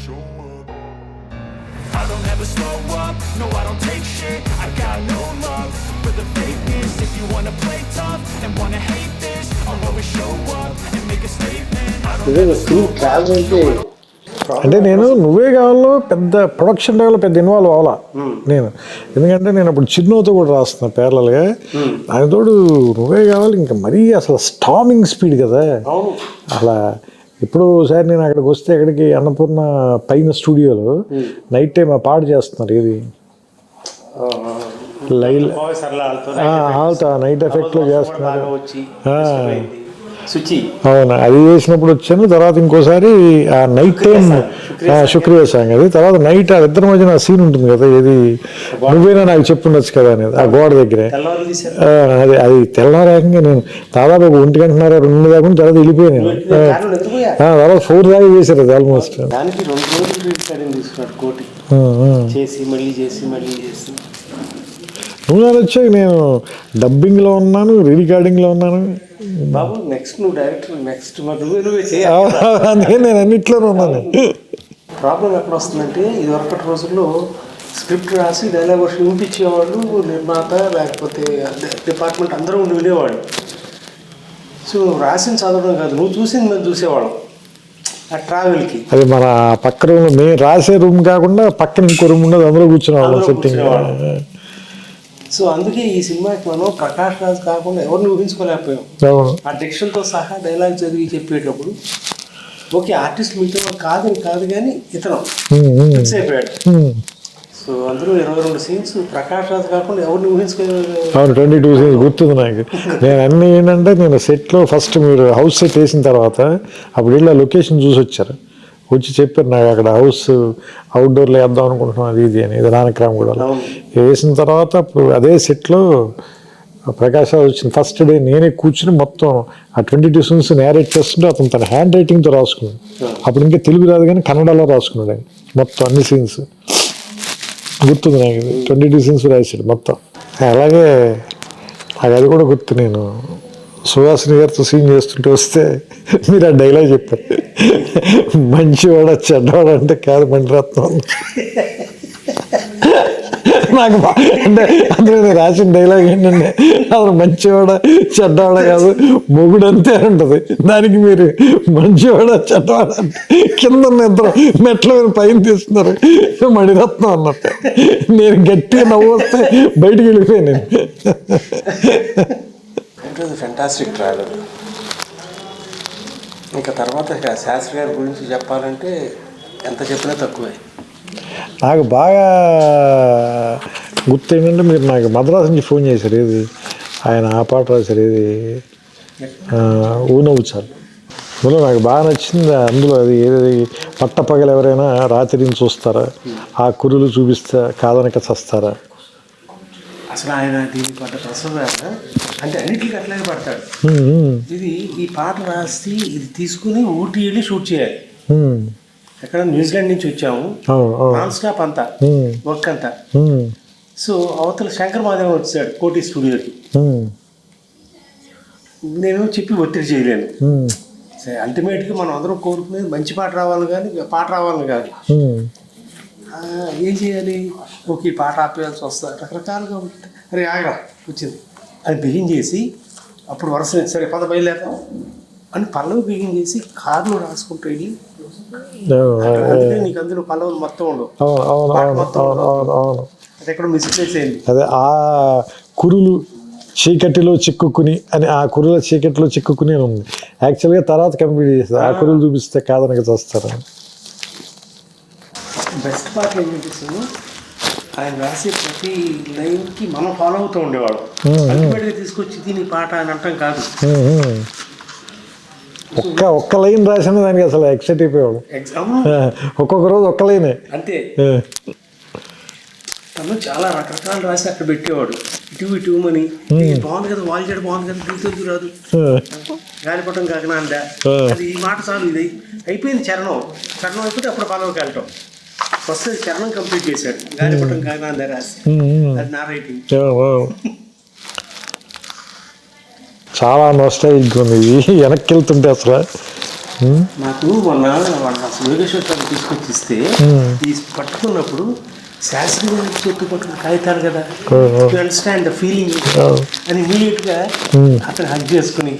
show up. I don't ever slow up, no I don't take shit. I got no love for the fakeness. If you wanna play tough and wanna hate this, I'll always show up and make a statement. I don't ever slow up. అంటే నేను నువ్వే కావాలో పెద్ద production level పెద్ద involve అవ్వాలా నేను, ఎందుకంటే నేను అప్పుడు చిన్నోతో కూడా రాస్తున్నా ప్యారలల్గా. దానితోడు నువ్వే కావాలి ఇంకా మరీ అసలు స్టామింగ్ స్పీడ్ కదా అలా. ఇప్పుడు ఒకసారి నేను అక్కడికి వస్తే ఎక్కడికి అన్నపూర్ణ పైన స్టూడియోలో నైట్ టైం ఆ పాట చేస్తున్నారు, ఇది లైల్ ఆల్తా నైట్ ఎఫెక్ట్లో చేస్తున్నారు. అవును, అది చేసినప్పుడు వచ్చాను. తర్వాత ఇంకోసారి ఆ నైట్ టైం శుక్రియ సాంగ్, అది తర్వాత నైట్ ఆ ఇద్దరి మధ్యన సీన్ ఉంటుంది కదా, ఏది నువ్వేనా నాకు చెప్పుండొచ్చు కదా అనేది ఆ గోడ దగ్గరే. అది తెల్లారేకంగా నేను దాదాపు 1 గంటన్నర 2 దాకా తర్వాత వెళ్ళిపోయాను. తర్వాత 4 దాకా చేశారు అది ఆల్మోస్ట్. నువ్వు వచ్చాక నేను డబ్బింగ్లో ఉన్నాను, రికార్డింగ్లో ఉన్నాను. బాబు నెక్స్ట్ నువ్వు డైరెక్టర్, నెక్స్ట్ నువ్వే చేయాలి. నేను అన్నిట్లోనే ఉన్నాను. ప్రాబ్లం ఎక్కడ వస్తుందంటే, ఇది వరకటి రోజుల్లో స్క్రిప్ట్ రాసి డైలాగ్ వర్షన్ వినిపించేవాళ్ళు నిర్మాత, లేకపోతే డిపార్ట్మెంట్ అందరూ ఉండి వినేవాళ్ళు. సో రాసిన చదవడం కాదు, నువ్వు చూసింది మేము చూసేవాళ్ళం ఆ ట్రావెల్కి. అది మన పక్క రూమ్, మేము రాసే రూమ్ కాకుండా పక్కన ఇంకో రూమ్ ఉండదు, అందులో కూర్చునేవాళ్ళం సెట్టింగ్. సో అందుకే ఈ సినిమాకి మనం ప్రకాష్ రాజ్ కాకుండా ఎవరిని ఊహించుకోలేకపోయాం. ఆ డిక్షన్తో సహా డైలాగ్ చదివి చెప్పేటప్పుడు ఓకే ఆర్టిస్ట్ మిగతా కాదు కానీ ఇతను ఫిక్స్ అయిపోయాడు. సో అందులో 22 సీన్స్ ప్రకాష్ రాజ్ కాకుండా ఎవరిని ఊహించుకోలేదు. 22 సీన్స్ గుర్తుంది నాకు. నేను అన్నీ ఏంటంటే, నేను సెట్లో ఫస్ట్ మీరు హౌస్ సెట్ వేసిన తర్వాత అప్పుడు ఇలా లొకేషన్ చూసి వచ్చారు, వచ్చి చెప్పారు నాకు అక్కడ హౌస్ అవుట్డోర్లో వేద్దాం అనుకుంటున్నాం అది ఇది అని, ఇది నానక్రామ్ కూడా వేసిన తర్వాత అప్పుడు అదే సెట్లో ప్రకాష్ రాజ్ వచ్చిన ఫస్ట్ డే నేనే కూర్చుని మొత్తం ఆ 22 సీన్స్ నేరేట్ చేస్తుంటే అతను తన హ్యాండ్ రైటింగ్తో రాసుకున్నాడు. అప్పుడు ఇంకా తెలుగు రాదు కానీ కన్నడలో రాసుకున్నాడు ఆయన మొత్తం అన్ని సీన్స్. గుర్తుంది నాకు, 22 సీన్స్ రాశాడు మొత్తం. అలాగే అది కూడా గుర్తు. నేను సుహాసిని గారితో సీన్ చేస్తుంటే వస్తే మీరు ఆ డైలాగ్ చెప్పారు, మంచివాడ చెడ్డవాడ అంటే కాదు మణిరత్నం. నాకు అంటే అందులో నేను రాసిన డైలాగ్ ఏంటంటే, అసలు మంచివాడ చెడ్డవాడ కాదు మొగుడు అంతే ఉంటుంది, దానికి మీరు మంచివాడ చెడ్డవాడ అంటే కింద ఇద్దరు మెట్ల మీద పైన తీస్తున్నారు మణిరత్నం అన్నట్టు. నేను గట్టిగా నవ్వు వస్తే బయటికి వెళ్ళిపోయాను. Fantastic travel. ఇంకా తర్వాత శాస్త్రి గారి గురించి చెప్పాలంటే ఎంత చెప్పినా తక్కువే. నాకు బాగా గుర్తు ఏంటంటే, మీరు నాకు మద్రాసు నుంచి ఫోన్ చేశారు, ఏది ఆయన ఆ పాట రాశారు, ఏది ఊనవుచారు. అందులో నాకు బాగా నచ్చింది. అందులో అది ఏది పట్టపగలు ఎవరైనా రాత్రిని చూస్తారా, ఆ కురులు చూపిస్తే కాదనక చస్తారా. అసలు ఆయన దీన్ని పడ్డ ప్రసవ అంటే అన్నిటికీ అట్లాగే పడతాడు. ఇది ఈ పాట రాసి ఇది తీసుకుని ఊటీ వెళ్ళి షూట్ చేయాలి. ఎక్కడ న్యూజిలాండ్ నుంచి వచ్చాము, నాన్ స్టాప్ అంతా వర్క్ అంతా. సో అవతల శంకర్ మాధవ్ వచ్చాడు కోటి స్టూడియోకి. నేను చెప్పి ఒత్తిడి చేయలేను. అల్టిమేట్గా మనం అందరం కోరుకునేది మంచి పాట రావాలి కానీ పాట రావాలని కాదు. ఏం చేయాలి, ఓకే పాట ఆపేయాల్సి వస్తుంది, రకరకాలుగా ఉంటుంది. అరే ఆగా వచ్చింది అది బిగిన్ చేసి అప్పుడు వరుస సరే పద బయలుదేరతాం అని పల్లవి బిగిన్ చేసి కార్లో రాసుకుంటూ వెళ్ళి, అందుకే నీకు అందులో పల్లవులు మొత్తం ఉండవు, అది ఎక్కడ మిస్ప్లేస్ అయింది. అదే ఆ కురులు చీకటిలో చిక్కుకుని అని, ఆ కురుల చీకటిలో చిక్కుకుని ఉంది. యాక్చువల్గా తర్వాత కంప్లీట్ చేస్తారు, ఆ కురులు చూపిస్తే కాదనక చేస్తారు. బెస్ట్ పార్ట్ ఏంటంటే, ఆయన రాసే ప్రతి లైన్కి మనం ఫాలో అవుతూ ఉండేవాడు. అల్టిమేట్గా తీసుకొచ్చి దీని పాట అని అంటాం కాదు. ఒక్క లైన్ రాసిన దానికి అసలు ఎక్సైట్ అయిపోయాడు. ఒక్కొక్క రోజు ఒక్క లైనే అంతే. తను చాలా రకరకాలు రాసి అక్కడ పెట్టేవాడు. ఇటు మని బాగుంది కదా, వాళ్ళు చేయడం బాగుంది కదా, దిగుతుంది రాదు, గాలిపటం కాకనా అంట, అది ఈ మాట చాలు, ఇది అయిపోయింది. చరణం అయిపోతే అప్పుడు పల్లవికి వెళ్ళటం. ఫస్ట్ చరణం కంప్లీట్ చేశాడు, గాలిపటం కాకనా అందా రాసి, అది నా రైటింగ్. చాలా నోస్టాల్జిక్ ఉంది ఇది, వెనక్కి వెళ్తుంటే అసలు నాకు మొన్న వాళ్ళ యోగేశ్వర్ గారు తీసుకొచ్చి ఇస్తే పట్టుకున్నప్పుడు శాస్త్రి గారి చేతి పట్టుకున్న కాగితాలు కదా, టు అండర్స్టాండ్ ద ఫీలింగ్ అని ఇమీడియట్గా అతను హక్ చేసుకుని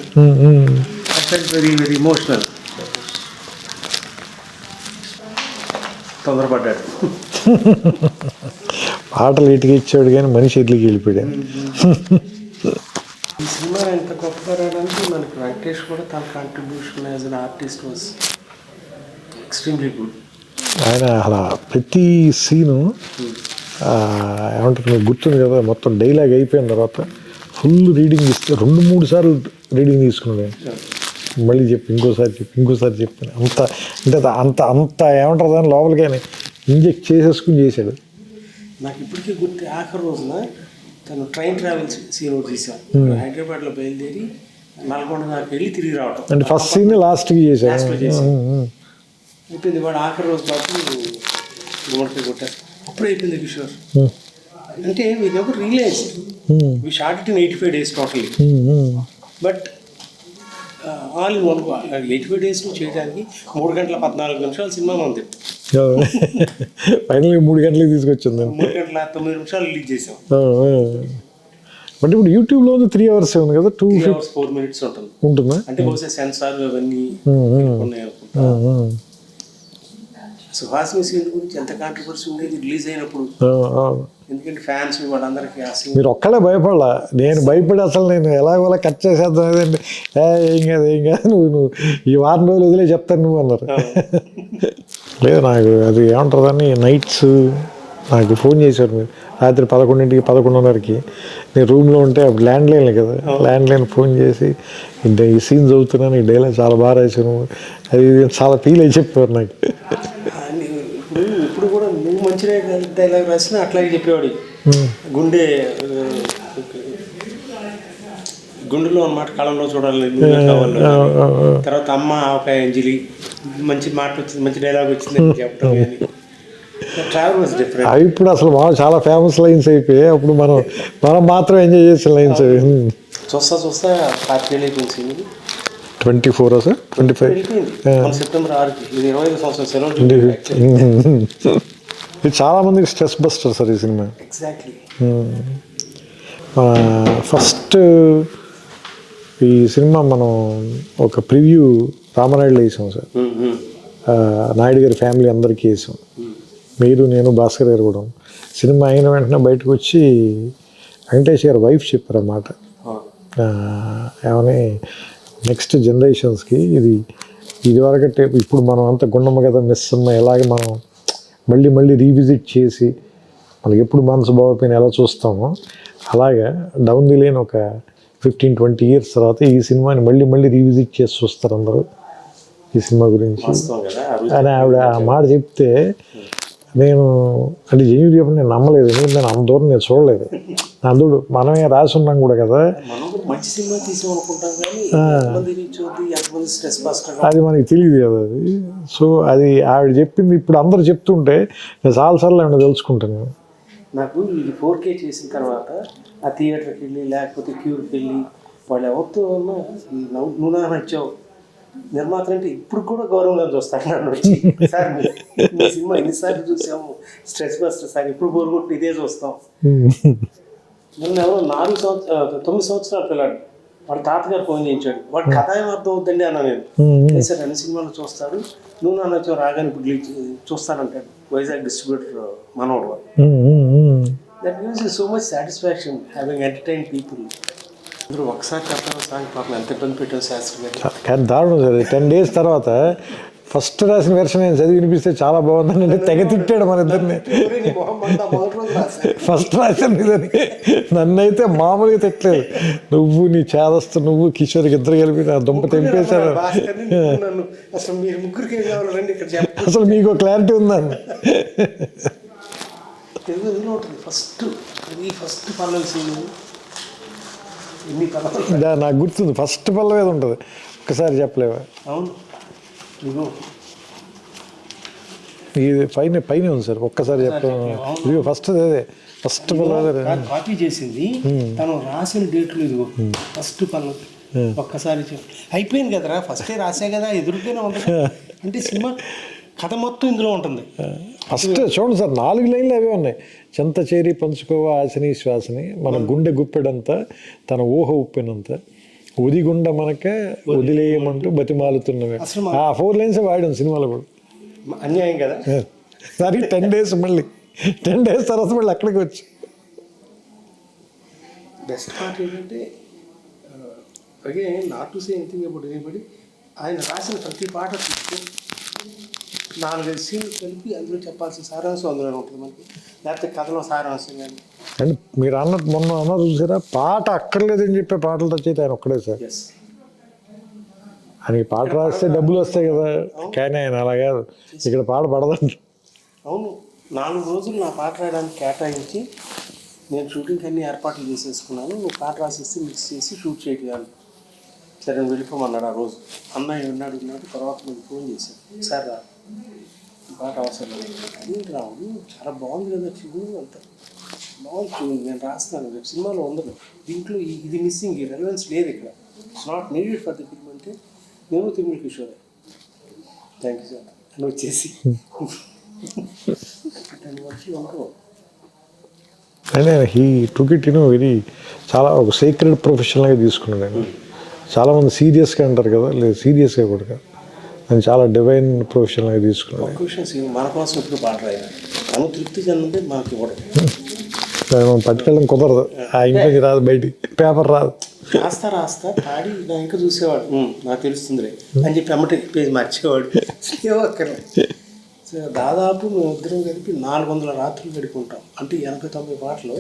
వెరీ వెరీ ఇమోషనల్. తొందరపడ్డాడు. పాటలు ఇటుకి ఇచ్చాడు కానీ మనిషి ఎట్లకి వెళ్ళిపోయాడు. ఈ సినిమా ఎంత గొప్పగా రావడానికి మనకి వెంకటేష్ కూడా తన contribution as an artist was extremely good. ఆయన అలా ప్రతి సీను ఏమంటారు మీకు గుర్తుంది కదా, మొత్తం డైలాగ్ అయిపోయిన తర్వాత ఫుల్ రీడింగ్ ఇస్తే 2-3 సార్లు రీడింగ్ తీసుకున్నాడు. మళ్ళీ చెప్పి ఇంకోసారి చెప్పాను. అంత అంటే అంత అంత ఏమంటారు దాని లోపలికైనా ఇంజెక్ట్ చేసేసుకుని చేశాడు. నాకు ఇప్పటికీ గుర్తు ఆఖరి రోజున తను ట్రైన్ ట్రావెల్ సీన్ ఒకటి తీసాం. హైదరాబాద్లో బయలుదేరి నల్గొండ దాకా వెళ్ళి తిరిగి రావటం. అంటే ఫస్ట్ సీన్ లాస్ట్కి చేశాడు. అయిపోయింది. వాడు ఆఖరి రోజు పాటు గుమ్మడికాయ కొట్టారు. అప్పుడు అయిపోయింది కిషోర్. అంటే we never realise we short it in 85 days totally. But all in one 85 days చేయడానికి 3 గంటల 14 నిమిషాలు సినిమా ఉంది. ఫైనల్గా 3 గంటలకి తీసుకొచ్చింది. 3 గంటల 9 నిమిషాలు రిలీజ్ చేసాం. అంటే ఇప్పుడు యూట్యూబ్లో ఉంది 3 hours ఉంది కదా, 2 hours 4 minutes ఉంటుందా? అంటే బహుశా సెన్సార్ అవన్నీ ఉన్నాయి అనుకుంటా. సుహాసిని సీన్ గురించి ఎంత కాంట్రవర్సీ ఉండేది రిలీజ్ అయినప్పుడు. ఎందుకంటే ఫ్యాన్స్ వాళ్ళందరికీ ఆ సీన్. మీరు ఒక్కడే భయపడలా, నేను భయపడి అసలు నేను ఎలాగోలా కట్ చేసేద్దాం ఏదండి, ఏం కాదు నువ్వు ఈ వారం రోజులు వదిలే చెప్తాను నువ్వు అన్నారు. లేదు నాకు అది ఏమంటుందని నైట్స్ నాకు ఫోన్ చేశారు మీరు రాత్రి 11ంటికి 11:30కి. నేను రూమ్లో ఉంటే అప్పుడు ల్యాండ్లైన్ కదా, ల్యాండ్లైన్ ఫోన్ చేసి ఈ సీన్ చదువుతున్నాను, ఈ డైలాగ్ చాలా బాగా రాశాను, అది చాలా ఫీల్ అయి చెప్పారు నాకు. ఇప్పుడు కూడా నువ్వు మంచి డైలాగ్ రాసినా అట్లాగే చెప్పేవాడు. గుండెలో అన్నమాట, కళంలో చూడాలి కావాలి. తర్వాత అమ్మ ఆవకాయ అంజలి మంచి మాట వచ్చింది, మంచి డైలాగ్ వచ్చింది చెప్పడం. Travel was different. అవి ఇప్పుడు అసలు చాలా ఫేమస్ లైన్స్ అయిపోయాయి. అప్పుడు మనం మాత్రం ఎంజాయ్ చేసిన లైన్స్ అవి. చూస్తా 4 అయిపోయింది. 24 సార్ 25 సెప్టెంబర్ 6కి. ఇది 25 సంవత్సరం సెలవు. ఇది చాలా మందికి స్ట్రెస్ బస్టర్ సార్ ఈ సినిమా. ఎగ్జాక్ట్లీ. ఫస్ట్ ఈ సినిమా మనం ఒక ప్రివ్యూ రామనాయుడులో వేసాం సార్. నాయుడు గారి ఫ్యామిలీ అందరికీ వేసాం. మీరు, నేను, భాస్కర్ గారు కూడా. సినిమా అయిన వెంటనే బయటకు వచ్చి వెంకటేష్ గారి వైఫ్ చెప్పారు అన్నమాట, ఏమని నెక్స్ట్ జనరేషన్స్కి ఇది వరకంటే ఇప్పుడు మనం అంత గుండమ్మ కదా మిస్ అన్న ఎలాగే మనం మళ్ళీ రీవిజిట్ చేసి మనకి ఎప్పుడు మనసు బాగోపోయినా ఎలా చూస్తామో అలాగా డౌన్ ది లేన్ ఒక 15-20 years తర్వాత ఈ సినిమాని మళ్ళీ రీవిజిట్ చేసి చూస్తారు అందరూ ఈ సినిమా గురించి అని ఆవిడ ఆ మాట చెప్తే నేను అంటే జెన్యూన్ చెప్పి నేను నమ్మలేదు. ఎందుకంటే నేను అంత దూరం నేను చూడలేదు. అందుడు మనమే రాసి ఉన్నాం కూడా కదా, అది మనకి తెలియదు కదా అది. సో అది ఆవిడ చెప్పింది ఇప్పుడు అందరు చెప్తుంటే నేను చాలాసార్లు ఆవిడ తెలుసుకుంటాను. నాకు ఇది 4K చేసిన తర్వాత ఆ థియేటర్కి వెళ్ళి లేకపోతే క్యూర్కి వెళ్ళి వాళ్ళు ఎవరితో ఉన్నా నువ్వు నచ్చావు నిర్మాత అంటే ఇప్పుడు కూడా గౌరవంగా చూస్తాను. నన్ను వచ్చి సార్ మీ సినిమా ఎన్నిసార్లు చూసాము, స్ట్రెస్ బస్టర్ సార్, ఇప్పుడు కోరుకుంటూ ఇదే చూస్తాం. నన్ను ఎవరో 9 సంవత్సరాలు పిల్లాడు వాడు తాతగారు ఫోన్ చేయించాడు. వాడు కథ ఏం అర్థం అవుతుందండి అన్నా నేను. సార్ అన్ని సినిమాలు చూస్తాడు, నువ్వు నాన్న వచ్చావు రాగానే ఇప్పుడు చూస్తానంటాడు. వైజాగ్ డిస్ట్రిబ్యూటర్ మనోడు. That gives so much satisfaction having entertain people. అందరూ ఒకసారి చెప్పడం సాంగ్ పాపం ఎంత ఇబ్బంది పెట్టారు శాస్త్రి గారు. కానీ దారుణం సార్ 10 days తర్వాత ఫస్ట్ రాసిన వెర్షన్ నేను చదివి వినిపిస్తే చాలా బాగుందని అంటే తెగ తిట్టాడు మన ఇద్దరిని. ఫస్ట్ రాశాను ఇదని నన్నైతే మామూలుగా తిట్టలేదు. నువ్వు నీ చేదస్తు నువ్వు కిషోర్కి ఇద్దరు కలిపి నా దుంప తెంపేశారు. అసలు మీకు క్లారిటీ ఉందండి. నాకు గుర్తుంది ఫస్ట్ పల్లవి ఏది ఉంటుంది ఒక్కసారి చెప్పలేవా? అవును ఇది పైన ఉంది సార్, ఒక్కసారి చెప్పలేము. ఇది ఫస్ట్ అదే ఫస్ట్ పల్లవి కాపీ చేసింది తను రాసిన డేట్లు. ఇదిగో ఫస్ట్ పల్లవి ఒక్కసారి అయిపోయింది కదరా, ఫస్టే రాసే కదా, ఎదురుగానే ఉంది అంటే సినిమా కథ మొత్తం ఇందులో ఉంటుంది. ఫస్ట్ చూడండి సార్, 4 లైన్లు అవే ఉన్నాయి. చెంత చేరి పంచుకోవ ఆశని శ్వాసని, మన గుండె గుప్పెడంతా తన ఊహ ఉప్పినంత, ఉదిగుండ మనకే వదిలేయమంటూ బతిమాలుతున్నవే. ఆ 4 లైన్స్ వాడాం సినిమాలో కూడా. అన్యాయం కదా. సరే 10 days మళ్ళీ 10 days తర్వాత మళ్ళీ అక్కడికి వచ్చి. బెస్ట్ పార్ట్ ఏంటంటే again not to say anything about anybody, ఆయన రాసిన ప్రతి పాట తీసుకొని 4-5 సీన్లు కలిపి అందులో చెప్పాల్సిన సారాంశం అందులో ఉంటుంది మనకి, లేకపోతే కథలో సారాంశం కానీ. అండ్ మీరు అన్నట్టు మొన్న అన్నారు చూసారా, పాట అక్కర్లేదని చెప్పే పాటలు రచయిత ఆయన ఒక్కడే సార్. ఎస్, ఆయనకి పాట రాస్తే డబ్బులు వస్తాయి కదా, కానీ ఆయన అలా కాదు, ఇక్కడ పాట పడదండి. అవును, 4 రోజులు నా పాట రాయడానికి కేటాయించి నేను షూటింగ్కి అన్ని ఏర్పాట్లు చేసేసుకున్నాను, నువ్వు పాట రాసేసి మిక్స్ చేసి షూట్ చేయగలను. సరే నేను వెళ్ళిపోమన్నాడు ఆ రోజు. అన్నయ్య ఉన్నాడు, తర్వాత నేను ఫోన్ చేశాను, సార్ రా పాట అవసరం లేదు అని. రావు చాలా బాగుంది కదా చూడు, అంత బాగుంది చూడు, నేను రాస్తాను, రేపు సినిమాలో ఉండదు, దీంట్లో ఇది మిస్సింగ్, ఈ రెలవెన్స్ లేదు ఇక్కడ, it's not needed for the film అంటే నేను Tirumala Kishore thank you sir అని వచ్చేసి 10 వర్షాలు ఉండవు. And he took it very, చాలా ఒక సీక్రెట్ ప్రొఫెషనల్గా తీసుకున్నాడు ఆయన. చాలామంది సీరియస్గా అంటారు కదా, లేదు సీరియస్గా కూడా కాదు, ఆయన చాలా డివైన్ ప్రొఫెషనల్గా తీసుకున్నాడు. ఒక విషయం, మన కోసం ఇప్పుడు పాట రాయాలి, తను తృప్తి చెందితే మనకి ఇవ్వడం, మనం పట్టుకెళ్ళడం కుదరదు, ఆ ఇంటికి రాదు, బయటికి పేపర్ రాదు. రాస్తా పాడి నా ఇంకా చూసేవాడు, నాకు తెలుస్తుందిలే అని చెప్పి అమ్మటి పేజ్ మార్చేవాడు. దాదాపు మేము ఇద్దరం కలిపి 400 రాత్రులు గడుపుకుంటాం, అంటే 89 పాటలు,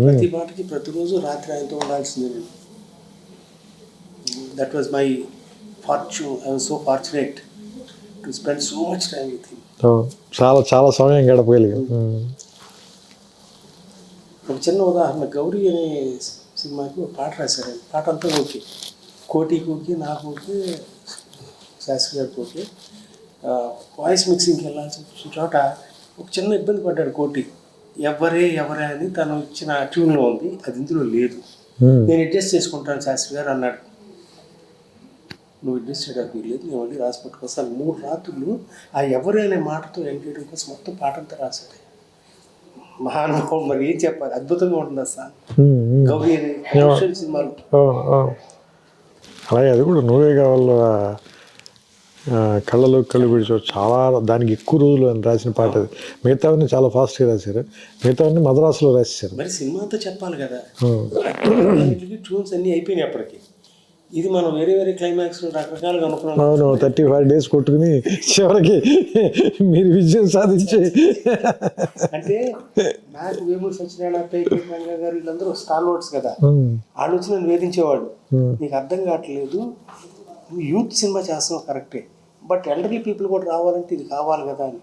ప్రతి పాటకి ప్రతిరోజు రాత్రి ఆయనతో ఉండాల్సిందే. That was my fortune, I was so fortunate to spend so much time with him. చాలా చాలా సమయం గడపగలిగాం. ఒక చిన్న ఉదాహరణ, గౌరీ అనే సినిమాకి ఒక పాట రాశారు, పాట అంతా ఓకే, కోటికి ఓకే, నాకు ఓకే, శాస్త్రి గారికి ఓకే. వాయిస్ మిక్సింగ్కి వెళ్ళాల్సిన చోట ఒక చిన్న ఇబ్బంది పడ్డాడు కోటి, ఎవరే అని తను ఇచ్చిన ట్యూన్లో ఉంది, అది ఇందులో లేదు, నేను అడ్జస్ట్ చేసుకుంటాను శాస్త్రి గారు అన్నాడు. నువ్వు అడ్జస్ట్ చేయడానికి లేదు, నేను మళ్ళీ రాసి పట్టుకొస్తాను. 3 రాత్రులు ఆ ఎవరే అనే మాటతో ఎండ్ చేయడం కోసం మొత్తం పాట అంతా రాశాడు. మహానుభావుడు, మరి ఏం చెప్పాలి, అద్భుతంగా ఉంటుంది సార్ గౌరీ అనే కమర్షియల్ సినిమాలు. అలాగే అది కూడా నువ్వే కావాలి, కళ్ళలో కళ్ళు పిడిచో, చాలా దానికి ఎక్కువ రోజులు అని రాసిన పాట అది. మిగతావన్నీ చాలా ఫాస్ట్గా రాశారు, మిగతావన్నీ మద్రాసులో రాసేసారు. మరి సినిమా అంతా చెప్పాలి కదా, ట్యూన్స్ అన్నీ అయిపోయినాయి అప్పటికి. ఇది మనం వేరే క్లైమాక్స్ రకరకాలుగా అనుకున్నాం. అవును, 35 days కొట్టుకుని చివరికి మీరు విజయం సాధించి, అంటే నాకు వేమూరి సత్యనారాయణ, పేకే రంగా గారు వీళ్ళందరూ స్టార్ వర్డ్స్ కదా, వాళ్ళు వచ్చి నన్ను వేధించేవాడు, నీకు అర్థం కావట్లేదు, నువ్వు యూత్ సినిమా చేస్తున్నావు కరెక్టే, బట్ ఎల్డర్లీ పీపుల్ కూడా రావాలంటే ఇది కావాలి కదా అని.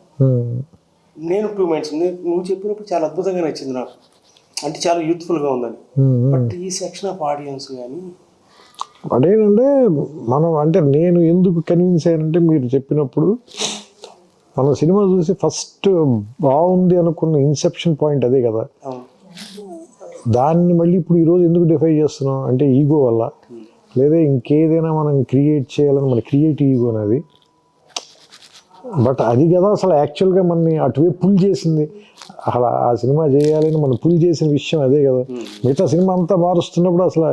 నేను 2 minds, నువ్వు చెప్పినప్పుడు చాలా అద్భుతంగా నచ్చింది నాకు, అంటే చాలా యూత్ఫుల్గా ఉందని. బట్ ఈ సెక్షన్ ఆఫ్ ఆడియన్స్ కానీ అదేనంటే మనం, అంటే నేను ఎందుకు కన్విన్స్ అయ్యానంటే మీరు చెప్పినప్పుడు మన సినిమా చూసి ఫస్ట్ బాగుంది అనుకున్న ఇన్సెప్షన్ పాయింట్ అదే కదా, దాన్ని మళ్ళీ ఇప్పుడు ఈరోజు ఎందుకు డిఫై చేస్తున్నాం అంటే ఈగో వల్ల, లేదా ఇంకేదైనా మనం క్రియేట్ చేయాలని మన క్రియేటివ్ ఈగో అనేది. బట్ అది కదా అసలు యాక్చువల్గా మనని అటువైపు పుల్ చేసింది, అలా ఆ సినిమా చేయాలని మనం పుల్ చేసిన విషయం అదే కదా. మిగతా సినిమా అంతా మారుస్తున్నప్పుడు అసలు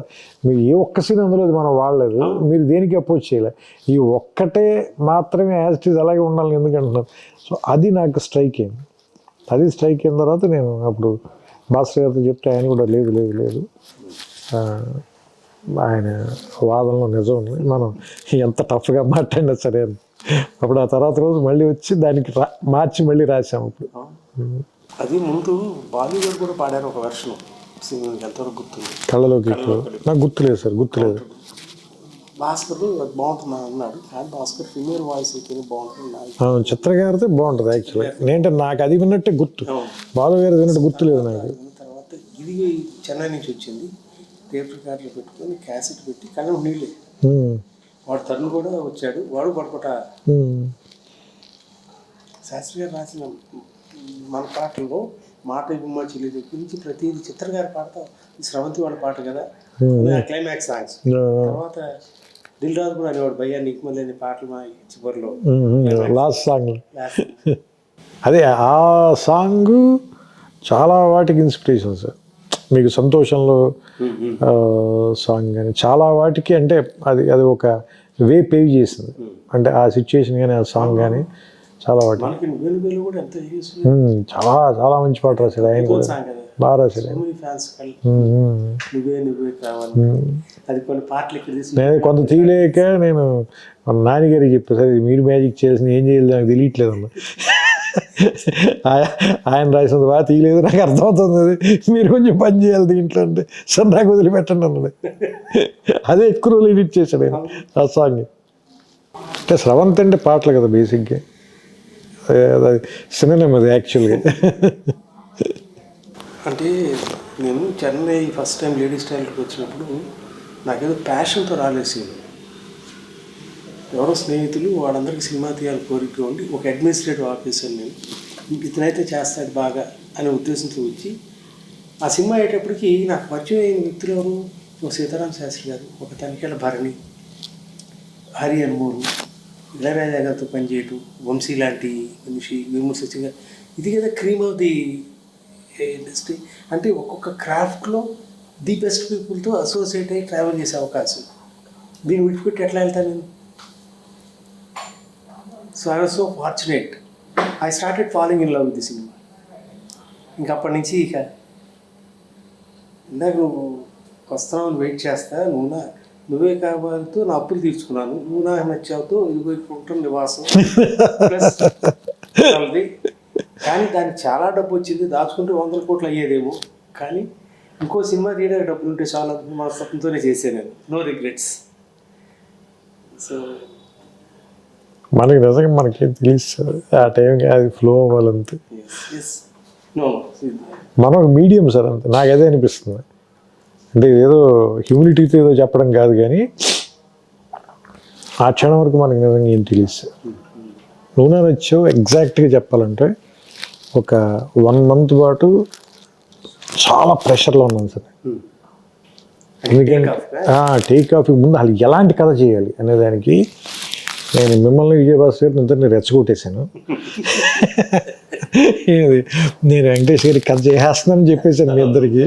మీరు ఏ ఒక్క సీన్ అందులో మనం వాడలేదు, మీరు దేనికి అప్రోచ్ చేయలేదు, ఈ ఒక్కటే మాత్రమే యాజ్ ఇట్ ఈజ్ అలాగే ఉండాలని ఎందుకంటున్నారు. సో అది నాకు స్ట్రైక్ అయింది. అది స్ట్రైక్ అయిన తర్వాత నేను అప్పుడు భాస్కర్ గారితో చెప్తే ఆయన కూడా లేదు ఆయన వాదనలో నిజం ఉంది, మనం ఎంత టఫ్గా మాట్లాడినా సరే అని. అప్పుడు ఆ తర్వాత రోజు మళ్ళీ వచ్చి దానికి మార్చి మళ్ళీ రాసాము. అప్పుడు అది ముందు బాలీవుడ్ కూడా పాడారు ఒక వెర్షన్, ఎంతవరకు గుర్తుంది, కళ్ళలోకి నాకు గుర్తులేదు సార్, గుర్తులేదు. భాస్కర్ బాగుంటుంది అన్నాడు, కానీ భాస్కర్ ఫిమేల్ వాయిస్ అయితే బాగుంటుంది, చిత్ర గారితో బాగుంటుంది యాక్చువల్లీ. నేనంటే నాకు అది విన్నట్టే గుర్తు, బాలు గారు విన్నట్టు గుర్తులేదు నాకు. తర్వాత ఇది చెన్నై నుంచి వచ్చింది, టేప్ రికార్డులు పెట్టుకొని క్యాసెట్ పెట్టి కళ్ళం నీళ్ళే, వాడు తరుణ్ కూడా వచ్చాడు, వాడు పడుకోట. శాస్త్రి గారు రాసిన మన పాటల్లో మాట ఇవ్వమా చెల్లి దగ్గర నుంచి ప్రతిదీ చిత్ర గారి పాడతాం, స్రవంతి వాళ్ళ పాట కదా క్లైమాక్స్ సాంగ్స్. తర్వాత దిల్ రాజు కూడా అనేవాడు, భయ్యా నీకు మళ్ళీ పాటలు మా చివరిలో లాస్ట్ సాంగ్. అదే ఆ సాంగ్ చాలా వాటికి ఇన్స్పిరేషన్ సార్. మీకు సంతోషంలో సాంగ్ కానీ చాలా వాటికి అంటే అది ఒక వే పేవ్ చేసింది. అంటే ఆ సిచ్యుయేషన్ కానీ ఆ సాంగ్ కానీ చాలా వాటికి చాలా చాలా మంచి పాట రాశాడు ఆయన కూడా, బాగా రాశాడు. నేను కొంత తీయలేక నేను మన నాన్నగారికి చెప్పాను, సరే మీరు మ్యాజిక్ చేసిన ఏం చేయాలి నాకు తెలియట్లేదు అన్న. ఆయన రాసినంత బాగా తీయలేదు, నాకు అర్థమవుతుంది, అది మీరు కొంచెం పని చేయాలి దీంట్లో అంటే, సార్ నాకు వదిలిపెట్టండి అన్నది. అదే ఎక్కువ రోజులు ఎడిట్ చేశాడు ఆయన ఆ సాంగ్. అంటే స్రవంతి అంటే పాటలు కదా బేసిక్గా, అది సినిమా అది యాక్చువల్గా. అంటే నేను చెన్నై ఫస్ట్ టైం లేడీస్ టైలర్కి వచ్చినప్పుడు నాకేదో ప్యాషన్తో రాలేసి, ఎవరో స్నేహితులు వాళ్ళందరికీ సినిమా తీయాలి కోరిక ఉండి ఒక అడ్మినిస్ట్రేటివ్ ఆఫీసర్ నేను ఇతనైతే చేస్తాడు బాగా అనే ఉద్దేశంతో వచ్చి ఆ సినిమా అయ్యేటప్పటికి నాకు పరిచయం అయిన వ్యక్తులు ఎవరు, ఒక సీతారాం శాస్త్రి గారు, ఒక తనిఖీల భరణి, హరి అనుమూరు, ఇళయరాజా గారితో పనిచేయటం, వంశీ లాంటి మనిషి, విమర్శించి గారు, ఇది కదా క్రీమ్ ఆఫ్ ది ఇండస్ట్రీ. అంటే ఒక్కొక్క క్రాఫ్ట్లో ది బెస్ట్ పీపుల్తో అసోసియేట్ అయ్యి ట్రావెల్ చేసే అవకాశం. దీన్ని విడిచిపెట్టి ఎట్లా వెళ్తాను నేను? So I was so fortunate. I started following in love with the cinema. ఇంక అప్పటి నుంచి ఇక ఇందాక నువ్వు వస్తున్నావు వెయిట్ చేస్తా, నువ్వే కావాలతో నా అప్పులు తీర్చుకున్నాను, నువ్వు నాకు నచ్చావుతో ఇదిగోకుంటాం నివాసం ప్లస్ కానీ దానికి చాలా డబ్బు వచ్చింది, దాచుకుంటే 100 కోట్లు అయ్యేదేమో, కానీ ఇంకో సినిమా తీయడానికి డబ్బులు ఉంటే చాలా మనస్తత్వంతోనే చేశాను నేను, నో రిగ్రెట్స్. సో మనకి నిజంగా మనకేం తెలుసు ఆ టైంకి, అది ఫ్లో అవ్వాలంతే. మనం మీడియం సార్ అంతే, నాకు అదే అనిపిస్తుంది. అంటే ఏదో హ్యూమిలిటీతో ఏదో చెప్పడం కాదు, కానీ ఆ క్షణం వరకు మనకి నిజంగా ఏం తెలుసు. నువ్వు నచ్చావు ఎగ్జాక్ట్గా చెప్పాలంటే ఒక 1 month పాటు చాలా ప్రెషర్లో ఉన్నాను సార్. ఎందుకంటే టేక్ ఆఫ్ ముందు అసలు ఎలాంటి కథ చేయాలి అనే దానికి నేను మిమ్మల్ని విజయభాస్కర్ గారిని ఇద్దరిని రెచ్చగొట్టేశాను. నేను వెంకటేష్ గారికి కథ చేసేస్తున్నానని చెప్పేశాను మీ ఇద్దరికి.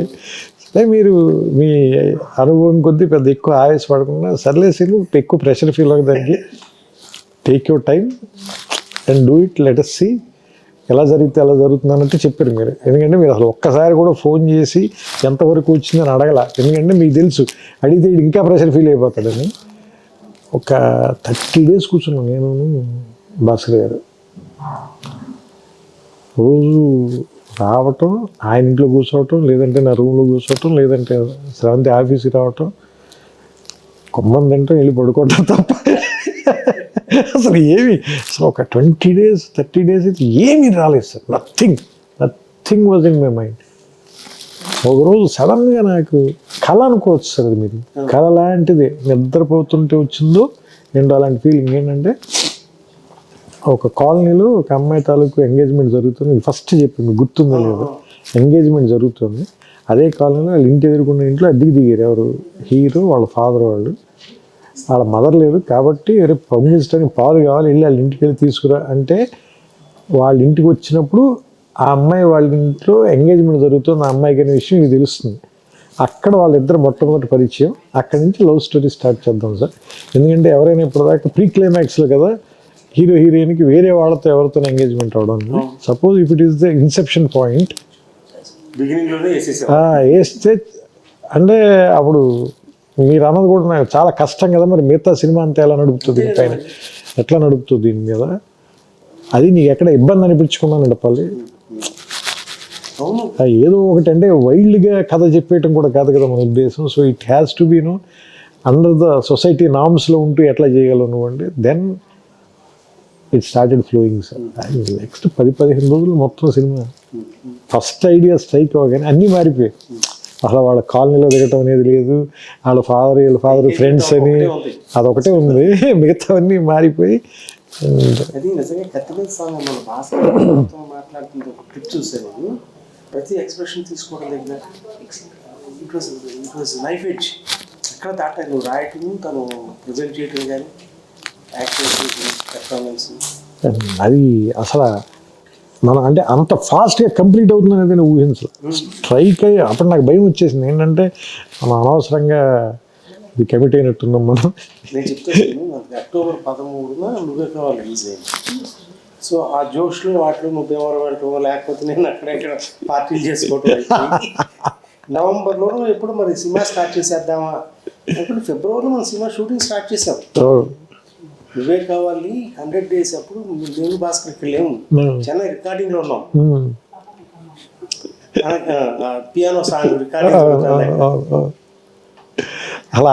సరే మీరు మీ అనుభవం కొద్దీ పెద్ద ఎక్కువ ఆవేశపడకుండా సర్లేసి ఎక్కువ ప్రెషర్ ఫీల్ అవ్వదు దానికి, take your time and do it, let us see ఎలా జరిగితే ఎలా జరుగుతుంది అన్నట్టు చెప్పారు మీరు. ఎందుకంటే మీరు అసలు ఒక్కసారి కూడా ఫోన్ చేసి ఎంతవరకు వచ్చిందని అడగల, ఎందుకంటే మీకు తెలుసు అడిగితే ఇంకా ప్రెషర్ ఫీల్ అయిపోతాడని. ఒక 30 days కూర్చున్నాను నేను భాస్కర్ గారు. రోజు రావటం, ఆయన ఇంట్లో కూర్చోవటం, లేదంటే నా రూమ్లో కూర్చోవటం, లేదంటే స్రవంతి ఆఫీస్కి రావటం, కొమ్మం తింటాం, వెళ్ళి పడుకోవటం తప్ప అసలు ఏమి అసలు ఒక 20 days 30 days అయితే ఏమీ రాలేదు sir. Nothing was in my mind. ఒకరోజు సడన్గా నాకు కళ అనుకోవచ్చు సార్, అది మీరు కళ లాంటిది నిద్రపోతుంటే వచ్చిందో ఏంటో అలాంటి ఫీలింగ్. ఏంటంటే ఒక కాలనీలో ఒక అమ్మాయి తాలూకు ఎంగేజ్మెంట్ జరుగుతుంది, ఫస్ట్ చెప్పింది గుర్తుందో లేదో, ఎంగేజ్మెంట్ జరుగుతుంది. అదే కాలనీలో వాళ్ళ ఇంటి ఎదుర్కొన్న ఇంట్లో అద్దెకి దిగారు ఎవరు, హీరో వాళ్ళ ఫాదర్ వాళ్ళు. వాళ్ళ మదర్ లేదు కాబట్టి రేపు పంపించడానికి పాలు కావాలి, వెళ్ళి వాళ్ళ ఇంటికి వెళ్ళి తీసుకురా అంటే వాళ్ళ ఇంటికి వచ్చినప్పుడు ఆ అమ్మాయి వాళ్ళ ఇంట్లో ఎంగేజ్మెంట్ జరుగుతుంది, ఆ అమ్మాయికి అనే విషయం మీకు తెలుస్తుంది. అక్కడ వాళ్ళిద్దరు మొట్టమొదటి పరిచయం. అక్కడి నుంచి లవ్ స్టోరీ స్టార్ట్ చేద్దాం సార్. ఎందుకంటే ఎవరైనా ఇప్పటిదాకా ప్రీ క్లైమాక్స్లో కదా హీరో హీరోయిన్కి వేరే వాళ్ళతో ఎవరితో ఎంగేజ్మెంట్ అవడం. Suppose if it is the Inception point వేస్తే అంటే అప్పుడు మీరు అన్నది కూడా నాకు చాలా కష్టం కదా, మరి మిగతా సినిమా అంతా ఎలా నడుపుతుంది, పైన ఎట్లా నడుపుతుంది దీని మీద, అది నీకు ఎక్కడ ఇబ్బంది అనిపించుకున్నాను చెప్పాలి. ఏదో ఒకటి అంటే వైల్డ్గా కథ చెప్పేయటం కూడా కాదు కదా మన ఉద్దేశం. So it has to be under the society నార్మ్స్లో ఉంటూ ఎట్లా చేయగలవు నువ్వు అంటే then it started flowing sir. Next 10-15 రోజులు మొత్తం సినిమా ఫస్ట్ ఐడియా స్ట్రైక్ అవ్వగానే అన్నీ మారిపోయాయి. అసలు వాళ్ళ కాలనీలో దిగటం అనేది లేదు, వీళ్ళ ఫాదర్ ఫ్రెండ్స్ అని అదొకటే ఉంది, మిగతావన్నీ మారిపోయి. అది నిజంగా కత్తిమీద సాంగ్ మన భాస్కర్ మాట్లాడుతుంది ఒక క్లిప్ చూసాను. ప్రతి ఎక్స్ప్రెషన్ తీసుకోవడం దగ్గర ఇట్ వాజ్ నైఫ్ ఎడ్జ్. ఎక్కడ దాటా నువ్వు రాయటం, తను ప్రజెంట్ చేయటం కానీ, యాక్టింగ్ పెర్ఫార్మెన్స్, అది అసలు మనం అంటే అంత ఫాస్ట్గా కంప్లీట్ అవుతుంది అనేది నేను ఊహించదు. స్ట్రైక్ అయ్యి అప్పుడు నాకు భయం వచ్చేసింది. ఏంటంటే మనం అనవసరంగా ఇది కమిట్ అయినట్టున్నాం మనం. నేను చెప్తాను, మనకి అక్టోబర్ 13న నువ్వే కావాలి రిలీజ్ అయింది. సో ఆ జోష్లో వాటిలో నువ్వు ఎవరు వెళ్ళటం, లేకపోతే నేను అక్కడెక్కడ పార్టీలు చేసుకోవటం అయిపోయింది. నవంబర్లోనూ ఎప్పుడు మరి సినిమా స్టార్ట్ చేసేద్దామా అనుకుంటే ఫిబ్రవరిలో మనం సినిమా షూటింగ్ స్టార్ట్ చేసాం. నువ్వే కావాలి 100 days అప్పుడు నేను భాస్కర్ ఇక్కడ లేము, చెన్నై రికార్డింగ్లో ఉన్నాం. Piano song recording. అలా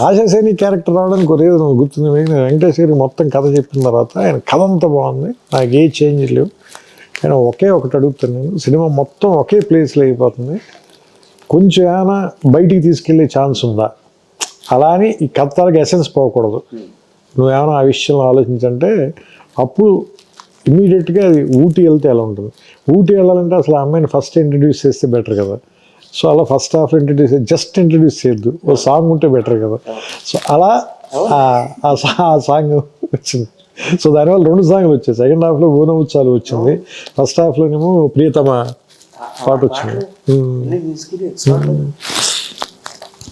ఆశాసేని క్యారెక్టర్ రావడానికి ఒరే గుర్తుంది. వెంకటేష్ గారికి మొత్తం కథ చెప్పిన తర్వాత ఆయన కథ అంతా బాగుంది, నాకు ఏ చేంజ్ లేవు. కానీ ఒకే ఒకటి అడుగుతాను నేను, సినిమా మొత్తం ఒకే ప్లేస్లో అయిపోతుంది, కొంచెం ఏమైనా బయటికి తీసుకెళ్ళే ఛాన్స్ ఉందా? అలా అని ఈ కథలకు ఎసెన్స్ పోకూడదు. నువ్వేమైనా ఆ విషయంలో ఆలోచించంటే అప్పుడు ఇమీడియట్గా అది ఊటీ వెళ్తే ఎలా ఉంటుంది. ఊటీ వెళ్ళాలంటే అసలు ఆ అమ్మాయిని ఫస్ట్ ఇంట్రడ్యూస్ చేస్తే బెటర్ కదా. సో అలా ఫస్ట్ హాఫ్ జస్ట్ ఇంట్రడ్యూస్ చేయొద్దు, ఓ సాంగ్ ఉంటే బెటర్ కదా. సో అలా ఆ సాంగ్ వచ్చింది. సో దానివల్ల 2 సాంగ్లు వచ్చాయి. సెకండ్ హాఫ్లో బోనం ఉత్సవాలు వచ్చింది, ఫస్ట్ హాఫ్లోనేమో ప్రియతమ పాట వచ్చింది.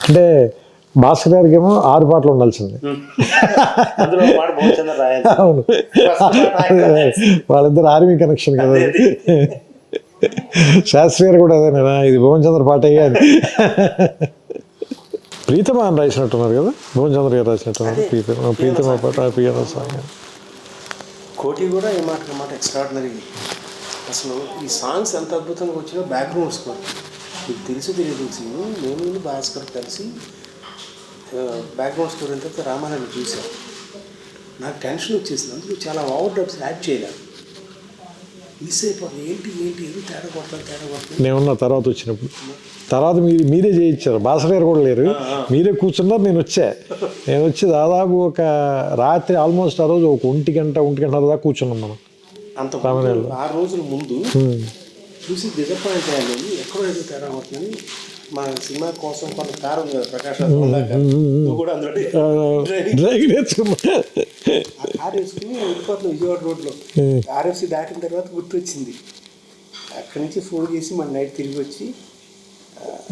అంటే భాస్కర్ గారికి ఏమో 6 పాటలు ఉండాల్సింది. అవును, వాళ్ళిద్దరు ఆర్మీ కనెక్షన్ కదా. శాస్త్రి గారు కూడా అదేనా, ఇది భువన్ చంద్ర పాట అయ్యాది. ప్రీతమ అని రాసినట్టున్నారు కదా, భువన్ చంద్ర గారు రాసినట్టున్నారు ప్రీతమ పాట పియానో సాంగ్. కోటి కూడా ఏ మాట ఎక్స్ట్రాడినరీ. అసలు ఈ సాంగ్స్ ఎంత అద్భుతంగా వచ్చినా బ్యాక్గ్రౌండ్ స్కోర్ మీకు తెలియదు. నేను భాస్కర్ కలిసి బ్యాక్గ్రౌండ్ స్కోర్ ఎంత రామాయణాన్ని చూశాను. నాకు టెన్షన్ వచ్చేసింది, అందుకు చాలా ఓవర్ డబ్స్ యాడ్ చేయలేదు. మిస్ అయిపోతుంది, ఏంటి ఏది తేడా కొట్టాలి. నేనున్న తర్వాత వచ్చినప్పుడు మీరే చేయించారు, భాస్కర్ గారు కూడా లేరు, మీరే కూర్చున్నారు. నేను వచ్చి దాదాపు ఒక రాత్రి ఆల్మోస్ట్ ఆ రోజు ఒక 1 గంట దాకా కూర్చున్నాం మనం. అంత 6 రోజుల ముందు చూసి డిసప్పాయింట్ అయ్యాను. ఎక్కడో ఏదో తేడా కొట్టినని మా సినిమా కోసం కొంత కారు ఉంది కదా, ప్రకాష్ నువ్వు కూడా అందులో డ్రైవింగ్ నేర్చుకున్నా. కారు వేసుకుని వెళ్ళిపోతున్నాం విజయవాడ రోడ్లో. ఆర్ఎఫ్సి దాటిన తర్వాత గుర్తొచ్చింది. అక్కడి నుంచి ఫోన్ చేసి మన నైట్ తిరిగి వచ్చి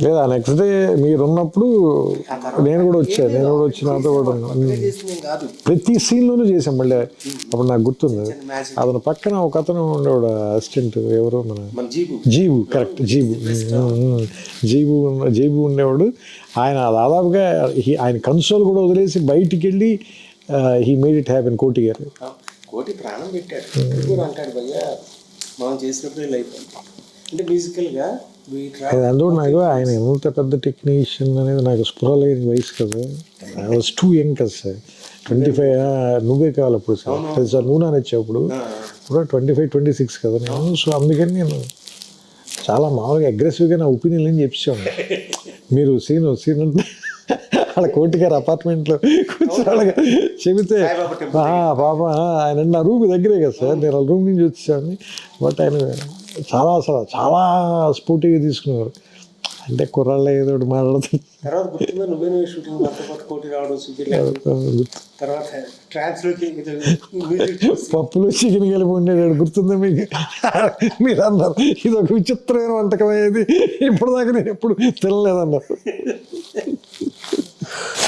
లేదా నెక్స్ట్ డే మీరు ఉన్నప్పుడు నేను కూడా వచ్చి నాతో కూడా కాదు ప్రతి సీన్లోనూ చేసాం. మళ్ళీ అప్పుడు నాకు గుర్తుంది, అతను పక్కన ఒక అతను ఉండేవాడు అసిస్టెంట్, ఎవరో మన జీబు, కరెక్ట్ జీబు ఉండేవాడు. ఆయన దాదాపుగా ఆయన కన్సోల్ కూడా వదిలేసి బయటికి వెళ్ళి హీ మేడ్ ఇట్ హ్యాపెన్. కోటి గారు కోటి ప్రాణం పెట్టాడు అంటాడు భయ్యా, మనం చేసినప్పుడు లైఫ్ అంటే మ్యూజికల్గా. అందులో నాకు ఆయన ఎంత పెద్ద టెక్నీషియన్ అనేది నాకు స్పృహ లేని వయసు కదా. ఐ వాజ్ టూ యంగ్ కదా సార్. 25 నువ్వే కావాలి అప్పుడు సార్ నువ్వు నానొచ్చేప్పుడు ఇప్పుడు 25-26 కదా నేను. సో అందుకని నేను చాలా మామూలుగా అగ్రెసివ్గా నా ఒపీనియన్ అని చెప్పేవాడిని. మీరు సీన్ అంటే వాళ్ళ కోటి గారు అపార్ట్మెంట్లో కూర్చోవాళ్ళగా చెబితే పాప ఆయన నా రూమ్ దగ్గరే కదా సార్, నేను వాళ్ళ రూమ్ నుంచి వచ్చేవాడిని. బట్ ఆయన చాలా స్పోర్టివ్గా తీసుకునేవారు. అంటే కుర్రాళ్ళు ఏదో ఒకటి మాట్లాడుతుంది. పప్పులో చికెన్ కలిపి ఉండేవాడు గుర్తుందా మీకు? మీరు అన్నారు ఇది ఒక విచిత్రమైన వంటకం అయ్యేది, ఇప్పుడు దాకా నేను ఎప్పుడు తినలేదన్నారు.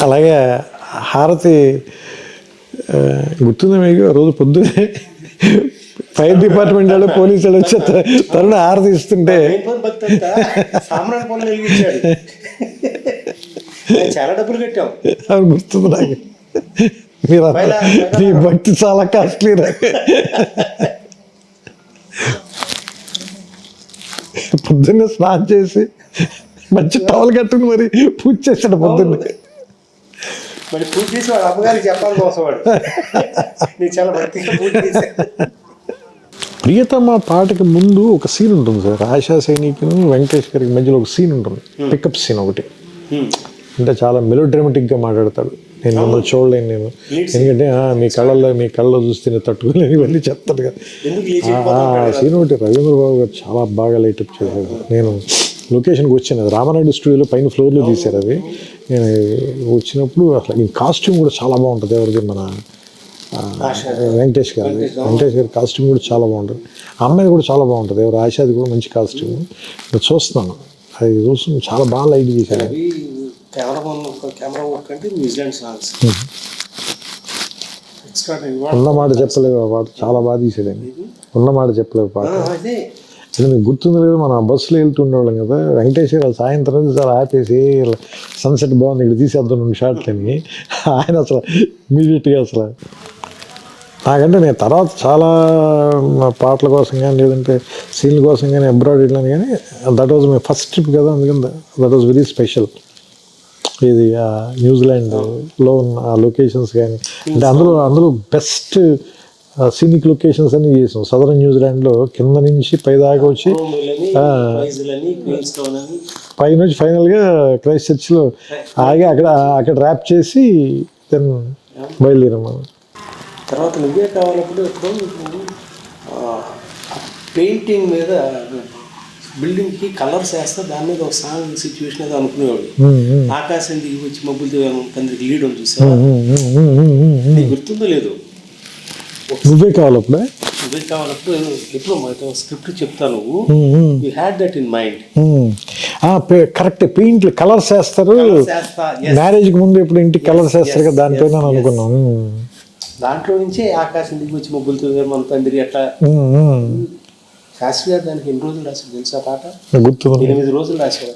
అలాగే హారతి గుర్తుందా మీకు? ఆ రోజు పొద్దునే ఫైర్ డిపార్ట్మెంట్ వాళ్ళు పోలీసు వాళ్ళు వచ్చి తరుణ హారతి ఇస్తుంటే చాలా డబ్బులు కట్టాం. అది గుర్తుంది నాకు. మీరు నీ భక్తి చాలా కాస్ట్లీ. పొద్దున్నే స్నానం చేసి మంచి టవల్ కట్టుకుని మరి పూజ చేశాడు పొద్దున్నే. మరి పూజ చేసి వాడు అమ్మగారికి చెప్పాలి కోసం వాడు నేను చాలా భక్తిగా పూజ చేశాను. ప్రియతమ పాటకి ముందు ఒక సీన్ ఉంటుంది సార్, ఆశా సైనికును వెంకటేష్ గారికి మధ్యలో ఒక సీన్ ఉంటుంది, పికప్ సీన్ ఒకటి. అంటే చాలా మెలోడ్రామాటిక్గా మాట్లాడతాడు. నేను మిమ్మల్ని చూడలేను నేను, ఎందుకంటే మీ కళ్ళలో చూస్తే నేను తట్టుకోలేను ఇవన్నీ చెప్తాడు కదా. సీన్ ఒకటి రవీంద్ర బాబు గారు చాలా బాగా లైటప్ చేశారు. నేను లొకేషన్కి వచ్చాను, అది రామానాయుడు స్టూడియోలో పైన ఫ్లోర్లో తీశారు అది. నేను వచ్చినప్పుడు అసలు ఈ కాస్ట్యూమ్ కూడా చాలా బాగుంటుంది. ఎవరిది మన వెంకటేష్ గారి కాస్ట్యూమ్ కూడా చాలా బాగుంటుంది. ఆ అమ్మాయి కూడా చాలా బాగుంటుంది, ఎవరు ఆశాది కూడా మంచి కాస్ట్యూమ్. నేను చూస్తున్నాను, అది చూస్తున్నాను, చాలా బాగా లైట్ చేశారు. కెమెరా వర్క్ అంటే న్యూజిలాండ్ సాంగ్స్ ఉన్నమాట చెప్పలేవు పాట చాలా బాగా తీసేదండి. ఉన్నమాట చెప్పలేవు పాట అసలు మీకు గుర్తుంది లేదు, మన బస్సులో వెళ్తుండేవాళ్ళం కదా, వెంకటేష్ గారు సాయంత్రం చాలా ఆపేసి సన్సెట్ బాగుంది ఇక్కడ తీసేద్దాం 2 షాట్లని ఆయన అసలు ఇమీడియట్గా అసలు నాకంటే నేను తర్వాత చాలా పాటల కోసం కానీ లేదంటే సీన్ల కోసం కానీ అబ్రాడ్ వెళ్ళాను, కానీ that was my first trip కదా, అందుకని దట్ వాజ్ వెరీ స్పెషల్. ఇది న్యూజిలాండ్లో ఉన్న ఆ లొకేషన్స్ కానీ అంటే అందులో బెస్ట్ సీనిక్ లొకేషన్స్ అన్ని చేసాం. సదరన్ న్యూజిలాండ్లో కింద నుంచి పై దాకా వచ్చి పై నుంచి ఫైనల్గా క్రైస్ట్ చర్చ్లో ఆగి అక్కడ ర్యాప్ చేసి దెన్ బయలుదేరాం మనం. తర్వాత నువ్వే కావాలప్పుడు పెయింటింగ్ మీద బిల్డింగ్కి కలర్స్ వేస్తే దాని మీద ఒక సాంగ్ సిచ్యువేషన్ ఏదో అనుకునేవాడు. ఆకాశం దిగి వచ్చి మబ్బులతో కొందరికి లీడ్ అని చూసావా, గుర్తుందో లేదు? నువ్వే కావాలప్పుడు ఎప్పుడు స్క్రిప్ట్ చెప్తాను, you had that in mind. Correct, paint colours వేస్తారు మ్యారేజ్కి ముందు, ఇప్పుడు ఇంటికి కలర్స్ వేస్తారు కదా, దానిపైన అనుకున్నాను. దాంట్లో నుంచే ఆకాశం దిగి వచ్చి మబ్బులతో మన తండ్రి అట్లా. శాస్త్రి గారు దానికి ఎన్ని రోజులు రాశారు తెలుసా పాట? గుర్తుంది, 8 రోజులు రాశారు.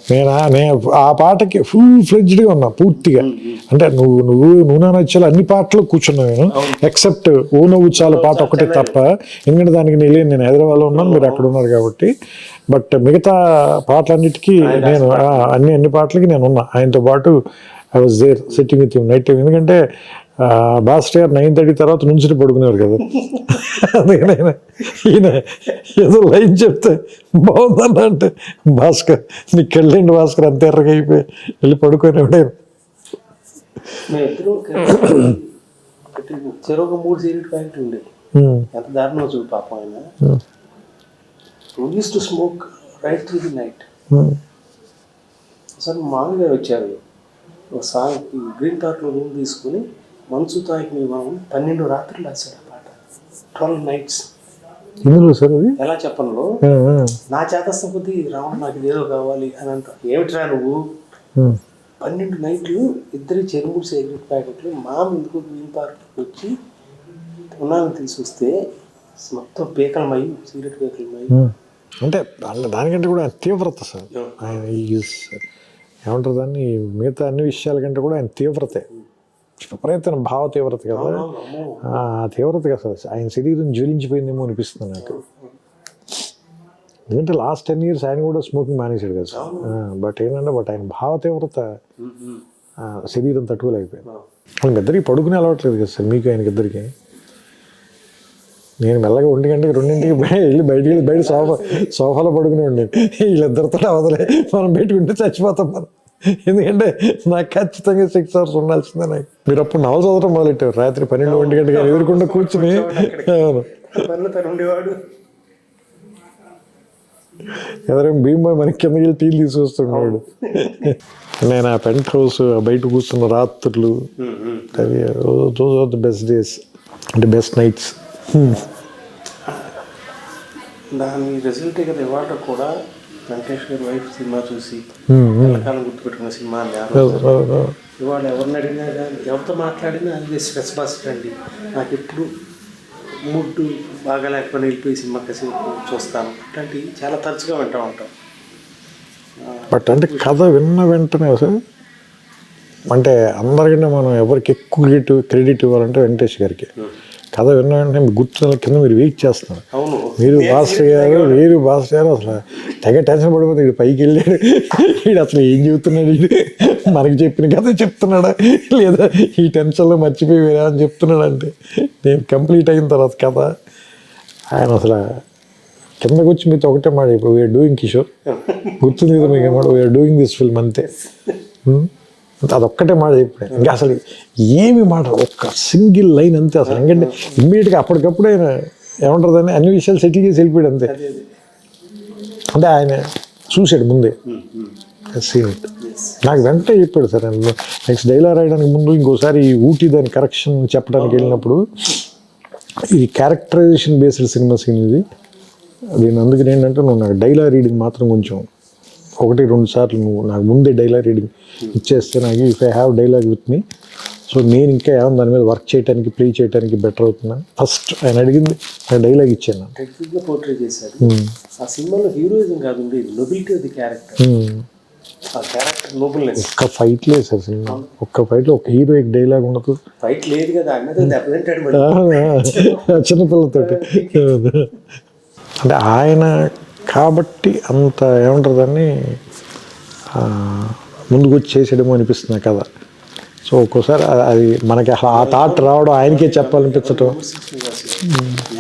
నేను ఆ పాటకి ఫుల్ ఫ్లెడ్జ్డ్గా ఉన్నా పూర్తిగా. అంటే నువ్వు నా నచ్చాలి అన్ని పాటలు కూర్చున్నా నేను, ఎక్సెప్ట్ ఓ నవ్వు చాలా పాట ఒకటే తప్ప. ఎందుకంటే దానికి నేను హైదరాబాద్లో ఉన్నాను, మీరు అక్కడ ఉన్నారు కాబట్టి. బట్ మిగతా పాటలన్నిటికీ నేను అన్ని పాటలకి నేను ఉన్నా ఆయనతో పాటు. I was there sitting with him night time. ఎందుకంటే భాస్కర్ గారు 9:30 తర్వాత నుంచి పడుకునేవారు కదా. ఈయన ఏదో లైన్ చెప్తే బాగుందన్న అంటే, భాస్కర్ నీకు వెళ్ళండి భాస్కర్ అంత ఎర్రగా అయిపోయి వెళ్ళి పడుకునేవాడు. చెరొక 3 సిగరెట్ ప్యాకెట్లు ఉండేది. ఎంత దారుణం చూడు పాపం ఆయన. Use to smoke right through the night. అసలు మామూలుగా వచ్చారు ఒక సాంగ్ గ్రీన్ పార్క్లో రూమ్ తీసుకుని మనసు తాకి మనం 12 రాత్రులు రాశాడు ఆ పాట, 12 nights. ఎలా చెప్పను, నా చేతస్థ కొద్ది రావడం నాకు ఇదేదో కావాలి అని అంట. ఏమిట్రా నువ్వు 12 నైట్లు ఇద్దరి చెరువుడు సిగరెట్ ప్యాకెట్లు ఎందుకు గ్రీన్ పార్క్కి వచ్చి ఉన్నాను తీసుకొస్తే మొత్తం పీకలమయ్యి సిగరెట్ పీకలమయ్యి. అంటే దానికంటే కూడా తీవ్రత సార్ ఆయన ఏమంటారు దాన్ని, మిగతా అన్ని విషయాల కంటే కూడా ఆయన తీవ్రతే విపరీతమైన భావ తీవ్రత కదా. ఆ తీవ్రత కదా సార్ ఆయన శరీరం జ్వలించిపోయిందేమో అనిపిస్తుంది నాకు. ఎందుకంటే లాస్ట్ 10 years ఆయన కూడా స్మోకింగ్ మానేశాడు కదా సార్. బట్ ఆయన భావ తీవ్రత శరీరం తట్టుకోలేకపోయింది. వాళ్ళకి ఇద్దరికి పడుకునే అలవాట్లేదు కదా సార్ మీకు ఆయనకి ఇద్దరికి. నేను మెల్లగా 1 గంటకి 2 వెళ్ళి బయట సోఫాలో పడుకునే ఉండేది. వీళ్ళిద్దరితో అవదలే మనం పెట్టుకుంటే చచ్చిపోతాం మనం. ఎందుకంటే నాకు ఖచ్చితంగా 6 hours ఉండాల్సిందే. నాకు మీరు అప్పుడు నవలు చదవడం మొదలెట్టారు రాత్రి 12-1 గంటగా ఎదురుకుండా కూర్చుని. ఎవరైనా భీమ్బాయ్ మనకి కిందకి వెళ్ళి టీలు తీసుకొస్తున్నాడు. నేను ఆ పెంట్ హౌస్ బయట కూర్చున్న రాత్రులు అవి those are the best days, అంటే బెస్ట్ నైట్స్. దాని రిజల్ట్ కదా ఇవాళ కూడా వెంకటేష్ గారి వైఫ్ సినిమా చూసి కాలం గుర్తుపెట్టుకున్న సినిమా. ఇవాళ ఎవరిని అడిగినా కానీ ఎవరితో మాట్లాడినా అది స్ట్రెస్ బస్టర్ అండి. నాకు ఎప్పుడు మూడ్ బాగా లేకపోయినా వెళ్ళిపోయి సినిమా కాసేపు చూస్తాను. అట్లాంటివి చాలా తరచుగా వింటూ ఉంటాం. బట్ అంటే కథ విన్న వెంటనే సార్, అంటే అందరికంటే మనం ఎవరికి ఎక్కువ క్రెడిట్ ఇవ్వాలంటే వెంకటేష్ గారికి. కథ విన్న వెంటనే గుర్తు కింద మీరు వెయిట్ చేస్తున్నారు. మీరు భాస్కర్ గారు అసలు తెగ టెన్షన్ పడిపోతే వీడు పైకి వెళ్ళాడు, వీడు అసలు ఏం చెబుతున్నాడు, వీడు మనకి చెప్పిన కథ చెప్తున్నాడా లేదా ఈ టెన్షన్లో మర్చిపోయి వేరే అని చెప్తున్నాడు. అంటే నేను కంప్లీట్ అయిన తర్వాత కథ ఆయన అసలు కిందకు వచ్చి మీతో ఒకటే మాట, ఇప్పుడు వీఆర్ డూయింగ్ కిషోర్ గుర్తుంది కదా మీకు మాట, వీఆర్ డూయింగ్ దిస్ ఫిల్మ్ అంతే. అదొక్కటే మాట చెప్పాడు. ఇంకా అసలు ఏమి మాట, ఒక్క సింగిల్ లైన్ అంతే అసలు. ఎందుకంటే ఇమ్మీడియట్గా అప్పటికప్పుడు ఆయన ఏమంటారు అన్ని విషయాలు సెటిల్ చేసి వెళ్ళిపోయాడు అంతే. అంటే ఆయన చూశాడు ముందే సీన్. నాకు వెంటనే చెప్పాడు సార్. నెక్స్ట్ డైలాగ్ రాయడానికి ముందు ఇంకోసారి ఈ ఊటీ దాని కరెక్షన్ చెప్పడానికి వెళ్ళినప్పుడు, ఇది క్యారెక్టరైజేషన్ బేస్డ్ సినిమా సీన్ ఇది. దీని అందుకని ఏంటంటే నువ్వు నాకు డైలాగ్ రీడింగ్ మాత్రం కొంచెం 1-2 సార్లు నువ్వు నాకు ముందే డైలాగ్ రీడింగ్ ఇచ్చేస్తే నాకు if I have dialogue with me, so నేను ఇంకా ఏమన్నా దాని మీద వర్క్ చేయడానికి ప్లే చేయడానికి బెటర్ అవుతున్నాను. ఫస్ట్ ఆయన అడిగింది నాకు డైలాగ్ ఇచ్చాను. పోర్ట్రేట్ చేశాడు. ఆ సినిమాలో హీరోయిజం కాదు, నొబిలిటీ ఆఫ్ ది క్యారెక్టర్. ఆ క్యారెక్టర్ నోబుల్నెస్. ఒక్క ఫైట్ లేదు సార్ సినిమా. ఒక్క ఫైట్లో ఒక హీరోయిక్ డైలాగ్ ఉండదు. ఫైట్ లేదు కదా అన్నది చిన్నపిల్లతోటి. అంటే ఆయన కాబట్టి అంత ఏమంటారు దాన్ని ముందుకు వచ్చి చేసేయడమో అనిపిస్తుంది కదా. సో ఒక్కోసారి అది మనకి ఆ థాట్ రావడం, ఆయనకే చెప్పాలనిపించటం.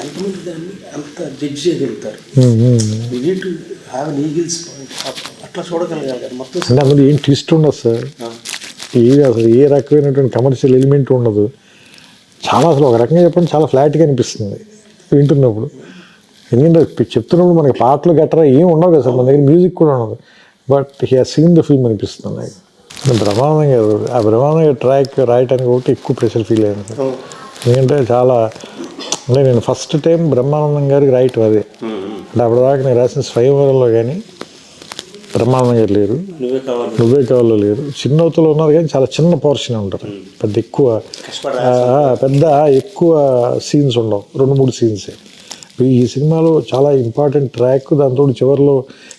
ఎంతమంది దాన్ని అంత జడ్జ్ చేయగలుగుతారు, అట్లా చూడగలగాలి మొత్తం. అంటే అందులో ఏం ట్విస్ట్ ఉండదు సార్, ఏది అసలు ఏ రకమైనటువంటి కమర్షియల్ ఎలిమెంట్ ఉండదు. చాలా అసలు ఒక రకంగా చెప్పండి చాలా ఫ్లాట్గా అనిపిస్తుంది వింటున్నప్పుడు. ఎందుకంటే చెప్తున్నప్పుడు మనకి పాటలు గట్రా ఏం ఉండవు కదా సార్, మన దగ్గర మ్యూజిక్ కూడా ఉండదు. But he has seen the film అనిపిస్తుంది నాకు. బ్రహ్మానందం గారు ఆ బ్రహ్మానందం గారు ట్రాక్ రాయటానికి ఒకటి ఎక్కువ ప్రెషర్ ఫీల్ అయ్యాను సార్. ఎందుకంటే చాలా అంటే నేను ఫస్ట్ టైం బ్రహ్మానందం గారికి రాయటం అదే. అంటే అప్పటిదాకా నేను రాసిన స్వయంవరంలో కానీ బ్రహ్మానందం గారు లేరు, నువ్వే కావాలో లేరు, చిన్నవతలో ఉన్నారు కానీ చాలా చిన్న పోర్షన్ ఉంటారు. పెద్ద ఎక్కువ సీన్స్ ఉండవు, 2-3 సీన్సే. ఈ సినిమాలో చాలా ఇంపార్టెంట్ ట్రాక్. దాంతో చివరిలో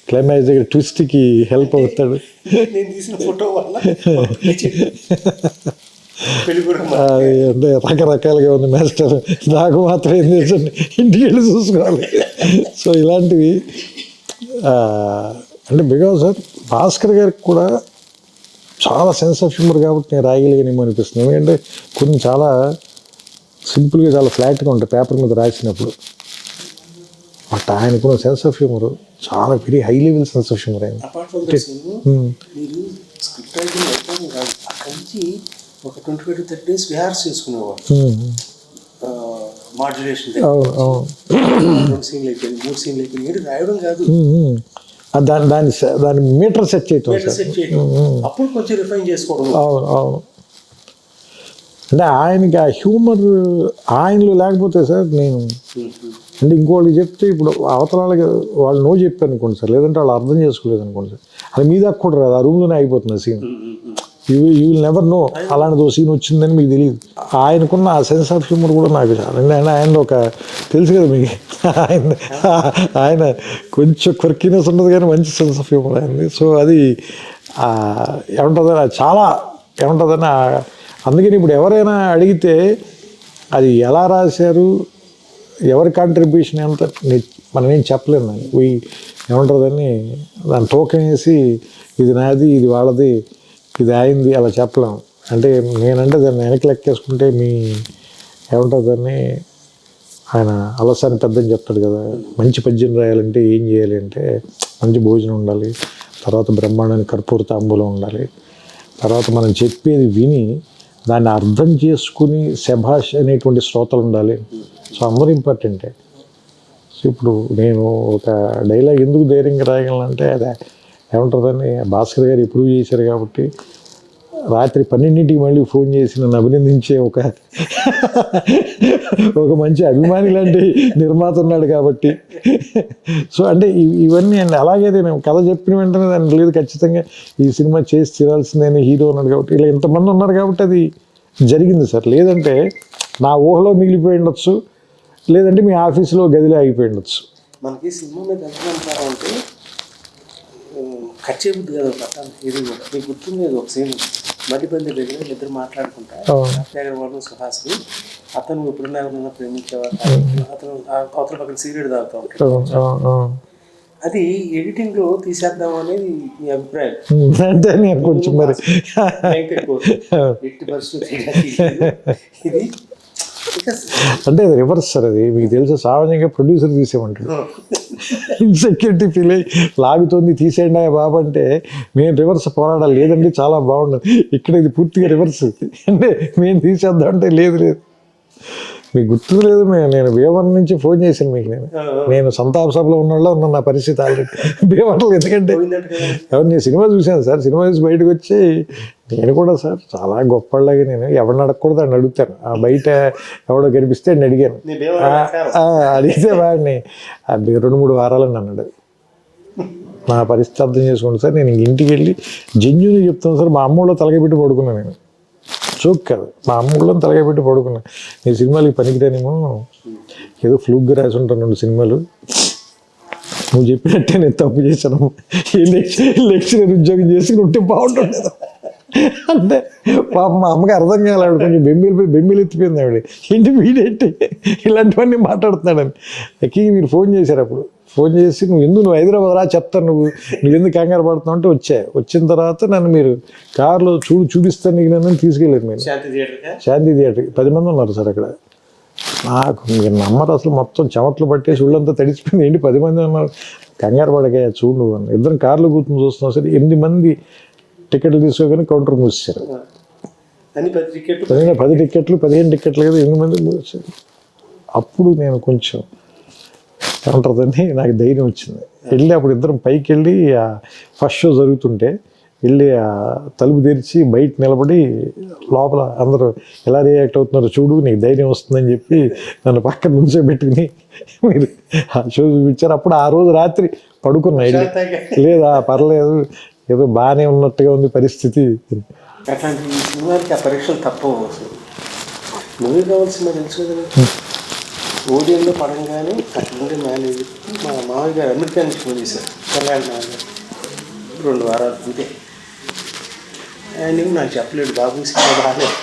క్లైమాక్స్ దగ్గర ట్విస్ట్కి హెల్ప్ అవుతాడు. అంటే రకరకాలుగా ఉంది మాస్టర్, నాకు మాత్రం ఏం చేసండి ఇంటికి వెళ్ళి చూసుకోవాలి. సో ఇలాంటివి అంటే బికాజ్ సార్ భాస్కర్ గారికి కూడా చాలా సెన్స్ ఆఫ్ హ్యూమర్ కాబట్టి నేను రాయగలిగానేమో అనిపిస్తుంది. ఎందుకంటే కొన్ని చాలా సింపుల్గా చాలా ఫ్లాట్గా ఉంటాయి పేపర్ మీద రాసినప్పుడు. బట్ ఆయనకున్న సెన్స్ ఆఫ్ హ్యూమర్ చాలా very high level sense of humour అయింది. ఒక 25-30 days రిహార్స్ చేసుకునేవాడు. మాడ్యులేషన్ 2 సీన్లు అయిపోయింది, 3 సీన్లు అయిపోయింది, రాయడం కాదు, దాని మీటర్ సెట్ చేయటం, అప్పుడు కొంచెం రిఫైన్ చేసుకోవడం. అవును అవును. అంటే ఆయనకి ఆ హ్యూమర్ ఆయనలో లేకపోతే సార్ నేను అంటే ఇంకోళ్ళకి చెప్తే ఇప్పుడు అవతల వాళ్ళకి వాళ్ళు నో చెప్పారు అనుకోండి సార్, లేదంటే వాళ్ళు అర్థం చేసుకోలేదు అనుకోండి సార్, అది మీ దాకా కూడా రాదు, ఆ రూమ్లోనే అయిపోతుంది scene. You will never know అలాంటిది సీన్ వచ్చిందని మీకు తెలియదు. ఆయనకున్న ఆ సెన్స్ ఆఫ్ హ్యూమర్ కూడా నాకు చాలా ఆయన ఒక తెలుసు కదా మీకు, ఆయన కొంచెం క్వర్కీనెస్ ఉండదు కానీ మంచి సెన్స్ ఆఫ్ హ్యూమర్ అయింది. సో అది ఏమంటుందని చాలా ఏమంటుందని అందుకని ఇప్పుడు ఎవరైనా అడిగితే అది ఎలా రాశారు, ఎవరి కాంట్రిబ్యూషన్ ఎంత మనం ఏం చెప్పలేము. దాన్ని ఏమంటుందని దాన్ని టోకెన్ వేసి ఇది నాది ఇది వాళ్ళది ఇది అయింది అలా చెప్పలేము. అంటే నేనంటే దాన్ని వెనక్కి లెక్కేసుకుంటే మీ ఏమంటుందని ఆయన అలసాని పెద్దని చెప్తాడు కదా, మంచి పద్యం రాయాలంటే ఏం చేయాలి అంటే మంచి భోజనం ఉండాలి, తర్వాత బ్రహ్మాండానికి కర్పూర తాంబూలం ఉండాలి, తర్వాత మనం చెప్పేది విని దాన్ని అర్థం చేసుకుని శభాష్ అనేటువంటి శ్రోతలు ఉండాలి. సో అందరూ ఇంపార్టెంటే. సో ఇప్పుడు నేను ఒక డైలాగ్ ఎందుకు ధైర్యంగా రాయగలనంటే అదే ఏమంటుందని భాస్కర్ గారు ఇంప్రూవ్ చేశారు కాబట్టి రాత్రి 12ంటికి మళ్ళీ ఫోన్ చేసి నన్ను అభినందించే ఒక మంచి అభిమాని లాంటి నిర్మాత ఉన్నాడు కాబట్టి. సో అంటే ఇవన్నీ అండి. అలాగే నేను కథ చెప్పిన వెంటనే దాన్ని లేదు ఖచ్చితంగా ఈ సినిమా చేసి తీరాల్సిందని హీరో ఉన్నాడు కాబట్టి ఇలా ఇంతమంది ఉన్నారు కాబట్టి అది జరిగింది సార్. లేదంటే నా ఊహలో మిగిలిపోయి ఉండొచ్చు, లేదంటే మీ ఆఫీసులో గదిలో అయిపోయి ఉండొచ్చు. మనకి సినిమా మీద ఎంతమంటారు అంటే కట్ చేయబుద్ది కదా పట్టాలి. ఇది మీకు గుర్తుంది ఒక సీన్ మధ్యబంది దగ్గర ఇద్దరు మాట్లాడుకుంటా, అగర్వాల్ సుహాస్ని, అతను ఎప్పుడున్నా ఎవరైనా ప్రేమించేవారు, అతను అవతల పక్కన సిగరెట్ తాగుతూ ఉంటాడు. అది ఎడిటింగ్ లో తీసేద్దాం అనేది మీ అభిప్రాయం? అంటే నేను కొంచెం మరి ఎట్టి పరిస్థితి ఇది అంటే అది రివర్స్ సార్, అది మీకు తెలుసు. సామాన్యంగా ప్రొడ్యూసర్ తీసేయమంటాడు, ఇన్సెక్యూరిటీ ఫీల్ అయ్యి లాగుతోంది తీసేయండి బాబు అంటే మేము రివర్స్ పోరాడాలి, లేదండి చాలా బాగుండదు. ఇక్కడ ఇది పూర్తిగా రివర్స్, అంటే మేము తీసేద్దాం అంటే లేదు లేదు. మీకు గుర్తు లేదు, నేను భీమవరం నుంచి ఫోన్ చేశాను మీకు. నేను సంతాప సభలో ఉన్నోళ్ళ ఉన్న నా పరిస్థితి ఆల్రెడీ భీమవరంలో. ఎందుకంటే ఎవరు నేను సినిమా చూశాను సార్, సినిమా చూసి బయటకు వచ్చి నేను కూడా సార్ చాలా గొప్పలాగా నేను ఎవరిని అడగకూడదు అని అడుగుతాను. ఆ బయట ఎవడో కనిపిస్తే నేను అడిగాను, అడిగితే వాడిని 2-3 వారాలని అన్నాడు. నా పరిస్థితి అర్థం చేసుకోండి సార్. నేను ఇంటికి వెళ్ళి జెన్యూన్గా చెప్తాను సార్, మా అమ్మలో తలగ పెట్టి పడుకున్నాను. నేను చోక్ కాదు, మా అమ్మలో తలగ పెట్టి పడుకున్నా. నేను సినిమాలకి పనికిరానేమో, ఏదో ఫ్లూక్గా రాసి ఉంటాను 2 సినిమాలు, నువ్వు చెప్పినట్టే నేను తప్పు చేశాను, లెక్చరర్ ఉద్యోగం చేసుకుని ఉంటే బాగుంటుంది అంటే పాప మా అమ్మకి అర్థం కాలేదు. కొంచెం బెంబీలు ఎత్తిపోయింది ఆవిడ, ఏంటి వీడేంటి ఇలాంటివన్నీ మాట్లాడుతున్నాడని. ఎక్కి మీరు ఫోన్ చేశారు, అప్పుడు ఫోన్ చేసి నువ్వు హైదరాబాద్ రా చెప్తాను, నువ్వు ఎందుకు కంగారు పడుతున్నావు అంటే వచ్చిన తర్వాత నన్ను మీరు కారులో చూపిస్తాను నీకు నన్ను తీసుకెళ్ళారు. మీరు శాంతి థియేటర్కి 10 మంది ఉన్నారు సార్ అక్కడ. నాకు మీరు నమ్మరు అసలు, మొత్తం చెమట్లు పట్టేసి ఒళ్ళంతా తడిచిపోయింది. ఏంటి 10 మంది ఉన్నారు, కంగారు పడగా చూడు నువ్వు అని. ఇద్దరం కార్లో కూర్చొని చూస్తున్నాం సరే. 8 మంది టికెట్లు తీసుకోగానే కౌంటర్ మూసేశారు. 10 టికెట్లు 15 టికెట్లు కదా, 8 మంది మూసేశారు. అప్పుడు నేను కొంచెం ఏమంటుందని నాకు ధైర్యం వచ్చింది. వెళ్ళి అప్పుడు ఇద్దరం పైకి వెళ్ళి ఫస్ట్ షో జరుగుతుంటే వెళ్ళి తలుపు తెరిచి బయట నిలబడి లోపల అందరూ ఎలా రియాక్ట్ అవుతున్నారో చూడు, నీకు ధైర్యం వస్తుందని చెప్పి నన్ను పక్కన నుంచో పెట్టుకుని మీరు ఆ షో చూపించారు. అప్పుడు ఆ రోజు రాత్రి పడుకున్నా. లేదా పర్లేదు, ఏదో బాగానే ఉన్నట్టుగా ఉంది పరిస్థితి. అట్లాంటి సినిమాకి ఆ పరీక్షలు తప్పవు. మూవీ కావాల్సిన తెలుసు కదా, ఓడియంలో పడంగానే అట్లుండే మేనేజర్ మా మామయ్య గారు అమెరికా నుంచి ఫోన్ చేశారు, కళ్యాణ్ గారు 2 వారాలు అంతే. ఆయన నాకు చెప్పలేడు, బాబు సినిమా బాగాలేదు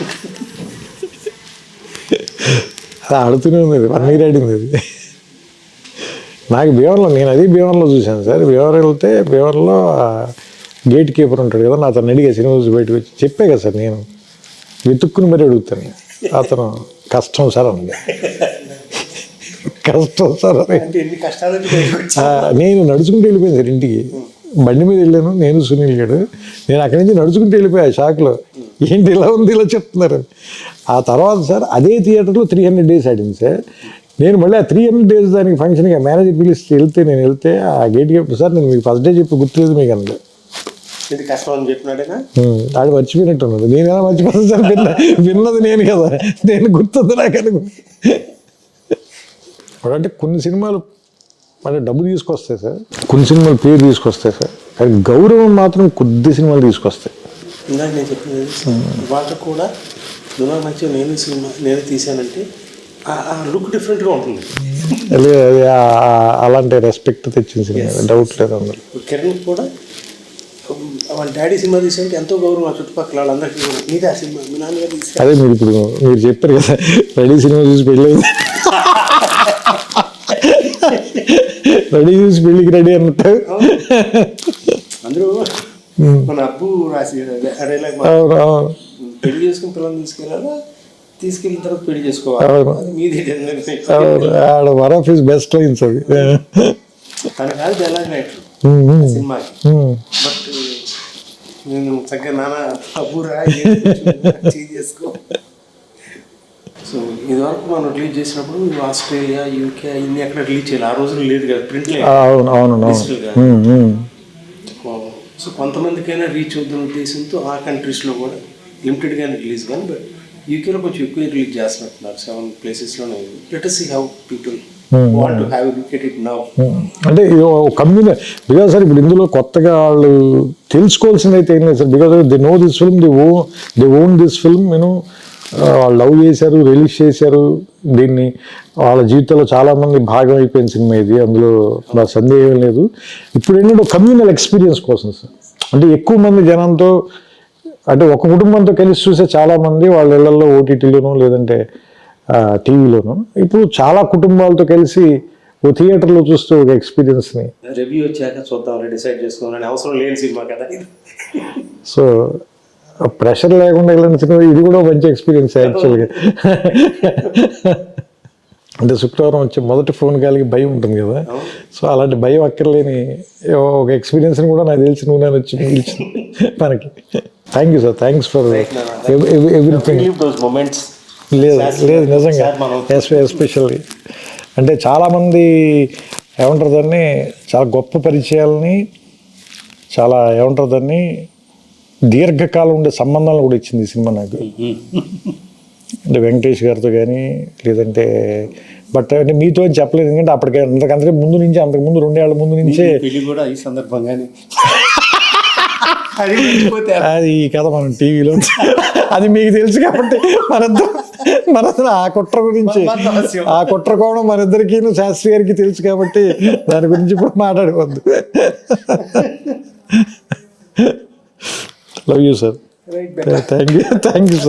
ఆడుతూనే ఉంది, 1 year ఆడింది అది. నాకు భీమవరంలో, నేను అది భీమవరంలో చూశాను సార్. భీమవరం వెళ్తే భీమవరంలో గేట్ కీపర్ ఉంటాడు కదా, అతను అడిగా సినిమా చూసి బయటకు వచ్చి చెప్పే కదా సార్, నేను వెతుక్కుని మరీ అడుగుతాను. అతను కష్టం సార్ అన్నది, కష్టం సార్ అని. నేను నడుచుకుంటూ వెళ్ళిపోయాను సార్ ఇంటికి. బండి మీద వెళ్ళాను నేను, సునీల్ గారు. నేను అక్కడి నుంచి నడుచుకుంటూ వెళ్ళిపోయా షాక్లో, ఏంటి ఇలా ఉంది ఇలా చెప్తున్నారు. ఆ తర్వాత సార్ అదే థియేటర్లో 300 days ఆడింది సార్. నేను మళ్ళీ ఆ 300 days దానికి ఫంక్షన్గా మేనేజర్ పిలిస్తే నేను వెళ్తే ఆ గేట్ కీపర్ సార్, నేను మీకు ఫస్ట్ డే చెప్పి గుర్తులేదు మీకు అన్నది. ఇది కష్టం అని చెప్పినాడేనా, ఆడు మర్చిపోయినట్టు ఉన్నది. నేను ఎలా మర్చిపోతాను సార్, విన్నది నేను కదా, నేను గుర్తుంది నాకు అనుకుంది. అంటే కొన్ని సినిమాలు అంటే డబ్బు తీసుకొస్తాయి సార్, కొన్ని సినిమాలు పేరు తీసుకొస్తాయి సార్, కానీ గౌరవం మాత్రం కొద్ది సినిమాలు తీసుకొస్తాయి. ఇందాక నేను చెప్పింది వాళ్ళకి కూడా దునా మంచిగా నేను తీసానంటే ఆ లుక్ డిఫరెంట్గా ఉంటుంది. అలాంటి రెస్పెక్ట్ తెచ్చిన సినిమా, డౌట్ లేదు అందులో. కిరణ్ కూడా వాళ్ళ డాడీ సినిమా తీసానంటే ఎంతో గౌరవం ఆ చుట్టుపక్కల వాళ్ళందరికీ. నీదే ఆ సినిమా, మీ నాన్నగారు తీసా. అదే మీరు ఇప్పుడు మీరు చెప్పారు కదా, రెడీ సినిమా చూసి పెళ్ళి, రెడీ చూసి పెళ్ళికి రెడీ అన్నట్టు అందరూ మన అబ్బు రాసి పెళ్లి చేసుకుని పిల్లల్ని తీసుకెళ్ళిన తర్వాత పెళ్లి చేసుకోవాలి, మీది one of his best lines అది. తన కాదు డైలాగ్ రైటర్ సినిమాకి. బట్ నేను చక్కగా నాన్న అబ్బురా చేసుకో. సో ఇదివరకు మనం రిలీజ్ చేసినప్పుడు ఆస్ట్రేలియా, యూకే ఇన్ని ఎక్కడ రిలీజ్ చేయాలి, ఆ రోజులు లేదు కదా, ప్రింట్ లేదు. సో కొంతమందికైనా రీచ్ అవుతున్న ఉద్దేశంతో ఆ కంట్రీస్లో కూడా లిమిటెడ్గానే రిలీజ్ కానీ, బట్ యూకేలో కొంచెం ఎక్కువ రిలీజ్ చేస్తున్నట్టున్నారు 7 places-లోనే. Let us see how people want to have a look at it now. అంటే కమ్యూనిటీ బికాజ్ సార్ ఇప్పుడు ఇందులో కొత్తగా వాళ్ళు తెలుసుకోవాల్సింది అయితే ఏం లేదు sir, because they know this film, they own this film. వాళ్ళు లవ్ చేశారు, రిలీజ్ చేశారు దీన్ని, వాళ్ళ జీవితంలో చాలామంది భాగం అయిపోయిన సినిమా ఇది, అందులో సందేహం లేదు. ఇప్పుడు ఏంటంటే కమ్యూనల్ ఎక్స్పీరియన్స్ కోసం సార్, అంటే ఎక్కువ మంది జనంతో, అంటే ఒక కుటుంబంతో కలిసి చూసే చాలామంది వాళ్ళ ఇళ్లలో ఓటీటీలోనూ లేదంటే టీవీలోనూ, ఇప్పుడు చాలా కుటుంబాలతో కలిసి ఓ థియేటర్లో చూస్తూ ఒక ఎక్స్పీరియన్స్ని రివ్యూ వచ్చాక చూద్దాం డిసైడ్ చేసుకోవాలని అవసరం లేని సినిమా కదా. సో ప్రెషర్ లేకుండా వెళ్ళిన సినిమా ఇది కూడా మంచి ఎక్స్పీరియన్స్ యాక్చువల్గా. అంటే శుక్రవారం వచ్చే మొదటి ఫోన్ కాల్కి భయం ఉంటుంది కదా, సో అలాంటి భయం అక్కర్లేని ఒక ఎక్స్పీరియన్స్ని కూడా నాకు తెలిసి నువ్వు నేను వచ్చి పిలిచింది మనకి. Thank you sir, thanks for everything. లేదు నిజంగా ఎస్పెషల్లీ అంటే చాలామంది ఏమంటారు దాన్ని, చాలా గొప్ప పరిచయాలని, చాలా ఏమంటారు దాన్ని, దీర్ఘకాలం ఉండే సంబంధాలు కూడా ఇచ్చింది ఈ సినిమా నాకు. అంటే వెంకటేష్ గారితో కానీ లేదంటే బట్ అంటే మీతో అని చెప్పలేదు, ఎందుకంటే అప్పటికే అంతకంటే ముందు నుంచి, అంతకుముందు 2 ఏళ్ల ముందు నుంచే కూడా ఈ సందర్భంగానే అది ఈ కథ మనం టీవీలో అది మీకు తెలుసు కాబట్టి మనందరం ఆ కుట్ర గురించి, ఆ కుట్ర కోణం మనిద్దరికీ శాస్త్రి గారికి తెలుసు కాబట్టి దాని గురించి ఇప్పుడు మాట్లాడుకోవద్దు. Love you sir, thank you sir.